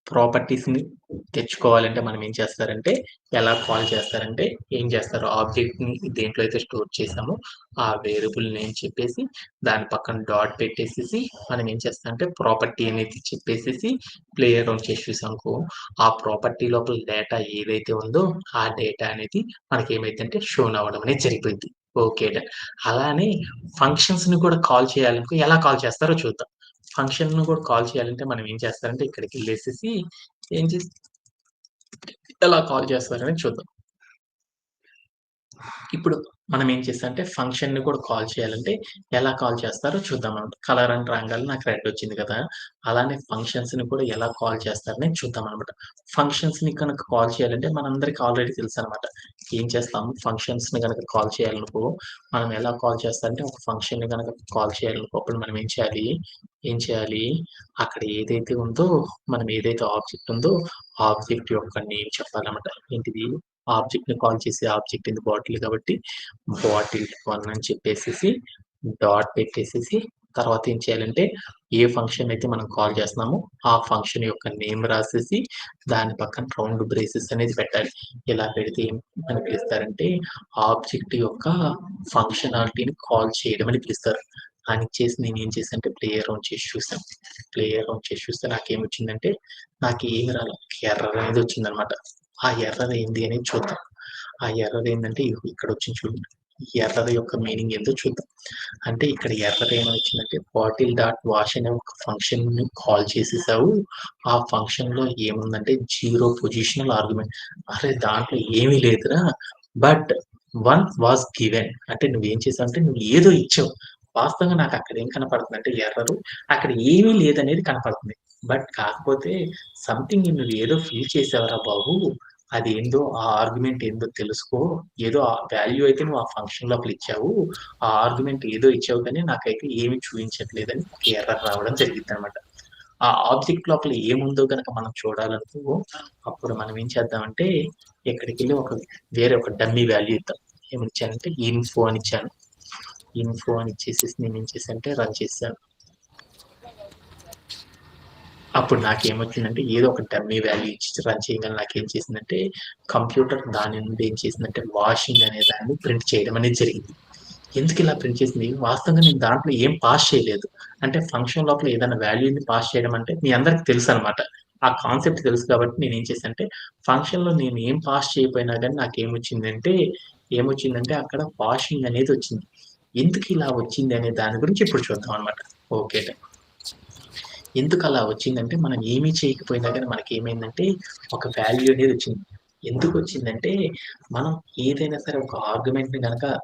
ప్రాపర్టీస్‌ని తెచ్చుకోవాలంటే మనం ఏం చేస్తారంటే, ఎలా కాల్ చేస్తారంటే, ఏం చేస్తారు ఆబ్జెక్ట్‌ని దేంట్లో అయితే స్టోర్ చేసామో, ఆ వేరియబుల్ నేమ్ చెప్పేసి, దాని పక్కన డాట్ పెట్టేసేసి, మనం ఏం చేస్తామంటే ప్రాపర్టీ అనేది చెప్పేసేసి, ప్లే అరౌండ్ చేసి చూసామనుకో, ఆ ప్రాపర్టీ లోపల డేటా ఏదైతే ఉందో, ఆ డేటా అనేది మనకేమైద్దంటే షోన్ అవ్వడం అనేది జరిగిపోయిద్ది. ఓకే. డన్. అలానే ఫంక్షన్స్‌ని కూడా కాల్ చేయాలనుకో ఎలా కాల్ చేస్తారో చూద్దాం. ఫంక్షన్‌ను కూడా కాల్ చేయాలంటే మనం ఏం చేస్తారంటే ఇక్కడికెళ్ళేసేసి ఏం చేస్ ఎలా కాల్ చేస్తారనేది చూద్దాం. ఇప్పుడు మనం ఏం చేస్తామంటే ఫంక్షన్‌ని కూడా కాల్ చేయాలంటే ఎలా కాల్ చేస్తారో చూద్దామనమాట. కలర్ అని రాంగానే నాకు రెడ్ వచ్చింది కదా! అలానే ఫంక్షన్స్‌ని కూడా ఎలా కాల్ చేస్తారనేది చూద్దామనమాట. ఫంక్షన్స్‌ని కనుక కాల్ చేయాలంటే మనందరికి ఆల్రెడీ తెలుసనమాట. ఏం చేస్తాం ఫంక్షన్స్‌ని గనక కాల్ చేయాలనుకో మనం ఎలా కాల్ చేస్తారంటే ఒక ఫంక్షన్‌ని గనక కాల్ చేయాలనుకో అప్పుడు మనం ఏం చేయాలి? అక్కడ ఏదైతే ఉందో మనం ఏదైతే ఆబ్జెక్ట్ ఉందో ఆబ్జెక్ట్ యొక్క నేమ్ చెప్పాలనమాట. ఏంటిది? ఆబ్జెక్ట్‌ని కాల్ చేసే ఆబ్జెక్ట్ ఇన్ బాటిల్ కాబట్టి బాటిల్1 అని చెప్పేసేసి డాట్ పెట్టేసేసి తర్వాత ఏం చేయాలంటే ఏ ఫంక్షన్ అయితే మనం కాల్ చేస్తున్నామో ఆ ఫంక్షన్ యొక్క నేమ్ రాసేసి దాని పక్కన రౌండ్ బ్రేసెస్ అనేది పెట్టాలి. ఇలా పెడితే ఏమని పిలుస్తారంటే ఆబ్జెక్ట్ యొక్క ఫంక్షనాలిటీని కాల్ చేయడం అని పిలుస్తారు. అని చేసి నేనేం చేశానంటే ప్లే అరౌండ్ చేసి చూసాను. ప్లే అరౌండ్ చేసి చూస్తే నాకేమొచ్చిందంటే నాకేమి రాలా. ఎర్రర్ అనేది వచ్చిందనమాట. ఆ ఎర్రర్ ఏంది అనేది చూద్దాం. ఆ ఎర్రర్ ఏందంటే ఇగో ఇక్కడొచ్చింది చూడండి. ఈ ఎర్రర్ యొక్క మీనింగ్ ఏందో చూద్దాం. అంటే ఇక్కడ ఎర్రర్ ఏమొచ్చిందంటే బాటిల్ డాట్ వాష్ అనే ఒక ఫంక్షన్‌ని కాల్ చేసేసావు. ఆ ఫంక్షన్‌లో ఏముందంటే 0 పొజిషనల్ ఆర్గ్యుమెంట్. అరె! దాంట్లో ఏమీ లేదురా. But 1 was given. అంటే నువ్వేం చేసావంటే నువ్వు ఏదో ఇచ్చావు. వాస్తవంగా నాకక్కడ ఏం కనపడుతుందంటే ఎర్రరు అక్కడ ఏమీ లేదనేది కనపడుతుంది. బట్ కాకపోతే సంథింగ్ నువ్వు ఏదో ఫిల్ చేసావురా బాబు! అదేందో ఆ ఆర్గ్యుమెంట్ ఏందో తెలుసుకో. ఏదో ఆ వాల్యూ అయితే నువ్వు ఆ ఫంక్షన్ లోపల ఇచ్చావు. ఆ ఆర్గ్యుమెంట్ ఏదో ఇచ్చావు కానీ నాకైతే ఏమి చూయించట్లేదని ఒక ఎర్రర్ రావడం జరిగిద్దనమాట. ఆ ఆబ్జెక్ట్ లోపల ఏముందో గనక మనం చూడాలనుకో, అప్పుడు మనం ఏం చేద్దామంటే ఇక్కడికెళ్ళి వేరే ఒక డమ్మీ వాల్యూ ఇద్దాం. ఏమిచ్చానంటే ఇన్ఫో అని ఇచ్చాను. ఇన్ఫో అని ఇచ్చేసేసి నేనేం చేశానంటే రన్ చేశాను. అప్పుడు నాకేమొచ్చిందంటే ఏదో ఒక డమ్మీ వాల్యూ ఇచ్చి రన్ చేయగానే నాకేం చేసిందంటే కంప్యూటర్ దాని నుండి ఏం చేసిందంటే వాషింగ్ అనే దాన్ని ప్రింట్ చేయడం అనేది జరిగింది. ఎందుకిలా ప్రింట్ చేసింది? వాస్తవంగా నేను దాంట్లో ఏం పాస్ చేయలేదు. అంటే ఫంక్షన్ లోపల ఏదైనా వాల్యూని పాస్ చేయడం అంటే మీ అందరికి తెలుసనమాట. ఆ కాన్సెప్ట్ తెలుసు కాబట్టి నేనేం చేశానంటే, ఫంక్షన్‌లో నేను ఏం పాస్ చేయకపోయినా గానీ ఏమొచ్చిందంటే అక్కడ పాషింగ్ అనేదొచ్చింది. ఎందుకిలా వచ్చింది అనే దాని గురించి ఇప్పుడు చూద్దాం అనమాట. ఓకే. ఎందుకలా వచ్చిందంటే, మనం ఏమీ చేయకపోయినా గానీ మనకేమైందంటే, ఒక వాల్యూ అనేదొచ్చింది. ఎందుకొచ్చిందంటే, మనం ఏదైనా సరే ఒక ఆర్గ్యుమెంట్‌ని గనక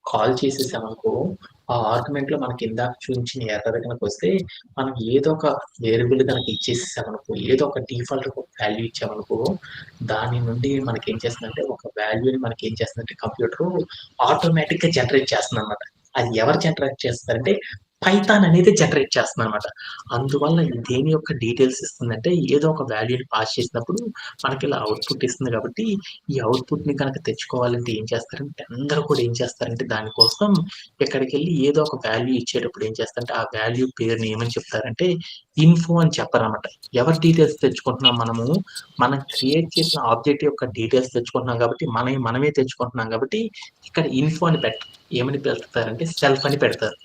కాల్ చేసేసామనుకో, ఆ ఆర్గ్యుమెంట్‌లో మనకి ఇందాక చూయించిన ఎర్రర్ గనకొస్తే, మనం ఏదో ఒక వేరియబుల్ గనక ఇచ్చేసేసామనుకో, ఏదో ఒక డిఫాల్ట్ ఒక వాల్యూ ఇచ్చామనుకో, దాని నుండి మనకేం చేస్తుందంటే, ఒక వాల్యూని మనకేం చేస్తుందంటే కంప్యూటరు ఆటోమేటిక్‌గా జనరేట్ చేస్తుందనమాట. అది ఎవరు జనరేట్ చేస్తారంటే, పైథాన్ అనేది జనరేట్ చేస్తుందనమాట. అందువల్ల దేని యొక్క డీటెయిల్స్ ఇస్తుందంటే, ఏదో ఒక వాల్యూని పాస్ చేసినప్పుడు మనకిలా అవుట్‌పుట్ ఇస్తుంది కాబట్టి, ఈ అవుట్‌పుట్‌ని గనక తెచ్చుకోవాలంటే ఏం చేస్తారంటే, అందరూ కూడా ఏం చేస్తారంటే దానికోసం ఇక్కడికెళ్ళి ఏదో ఒక వాల్యూ ఇచ్చేటప్పుడు ఏం చేస్తారంటే, ఆ వాల్యూ పేరుని ఏమని చెప్తారంటే, ఇన్ఫో అని చెప్పరనమాట. ఎవరి డీటెయిల్స్ తెచ్చుకుంటున్నాం మనము, మనం క్రియేట్ చేసిన ఆబ్జెక్ట్ యొక్క డీటెయిల్స్ తెచ్చుకుంటున్నాం కాబట్టి, మనమే తెచ్చుకుంటున్నాం కాబట్టి, ఇక్కడ ఇన్ఫో అని ఏమని పెడతారంటే సెల్ఫ్ అని పెడతారు.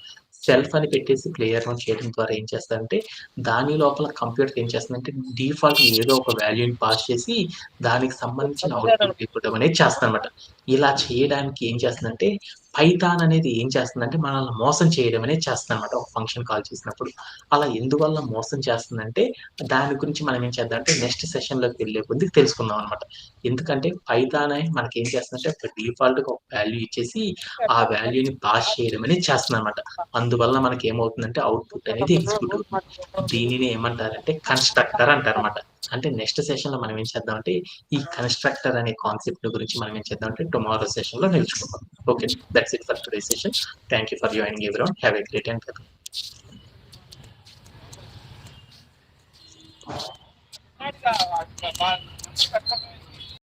సెల్ఫ్ అని పెట్టేసి క్లియర్ రన్ చేయడం ద్వారా ఏం చేస్తారంటే, దాని లోపల కంప్యూటర్ ఏం చేస్తుందంటే, డిఫాల్ట్ ఏదో ఒక వాల్యూని పాస్ చేసి, దానికి సంబంధించిన అవుట్‌పుట్ ఇవ్వడం అనేది చేస్తదనమాట. ఇలా చేయడానికి ఏం చేస్తుందంటే, పైథాన్ అనేది ఏం చేస్తుందంటే, మనల్ని మోసం చేయడం అనేది చేస్తదనమాట ఒక ఫంక్షన్ కాల్ చేసినప్పుడు. అలా ఎందువల్ల మోసం చేస్తుందంటే, దాని గురించి మనం ఏం చేద్దామంటే, నెక్స్ట్ సెషన్‌లోకి వెళ్ళే కొద్దీ తెలుసుకుందాం అనమాట. ఎందుకంటే, పైథాన్ మనకేం చేస్తుందంటే, ఒక డిఫాల్ట్‌గా ఒక వాల్యూ ఇచ్చేసి, ఆ వాల్యూని పాస్ చేయడం అనేది చేస్తుందనమాట. అందువల్ల మనకేమవుతుందంటే అవుట్‌పుట్ అనేది ఎగ్జిక్యూట్ అవుతుంది. దీనిని ఏమంటారంటే కన్‌స్ట్రక్టర్ అంటారన్నమాట. అంటే నెక్స్ట్ సెషన్‌లో మనం ఏం చేద్దామంటే, ఈ కన్‌స్ట్రక్టర్ అనే కాన్సెప్ట్ గురించి మనం ఏం చేద్దామంటే టుమారో సెషన్‌లో నేర్చుకుందాం. Okay. That's it for today session. Thank you for joining everyone. Have a great and Nada,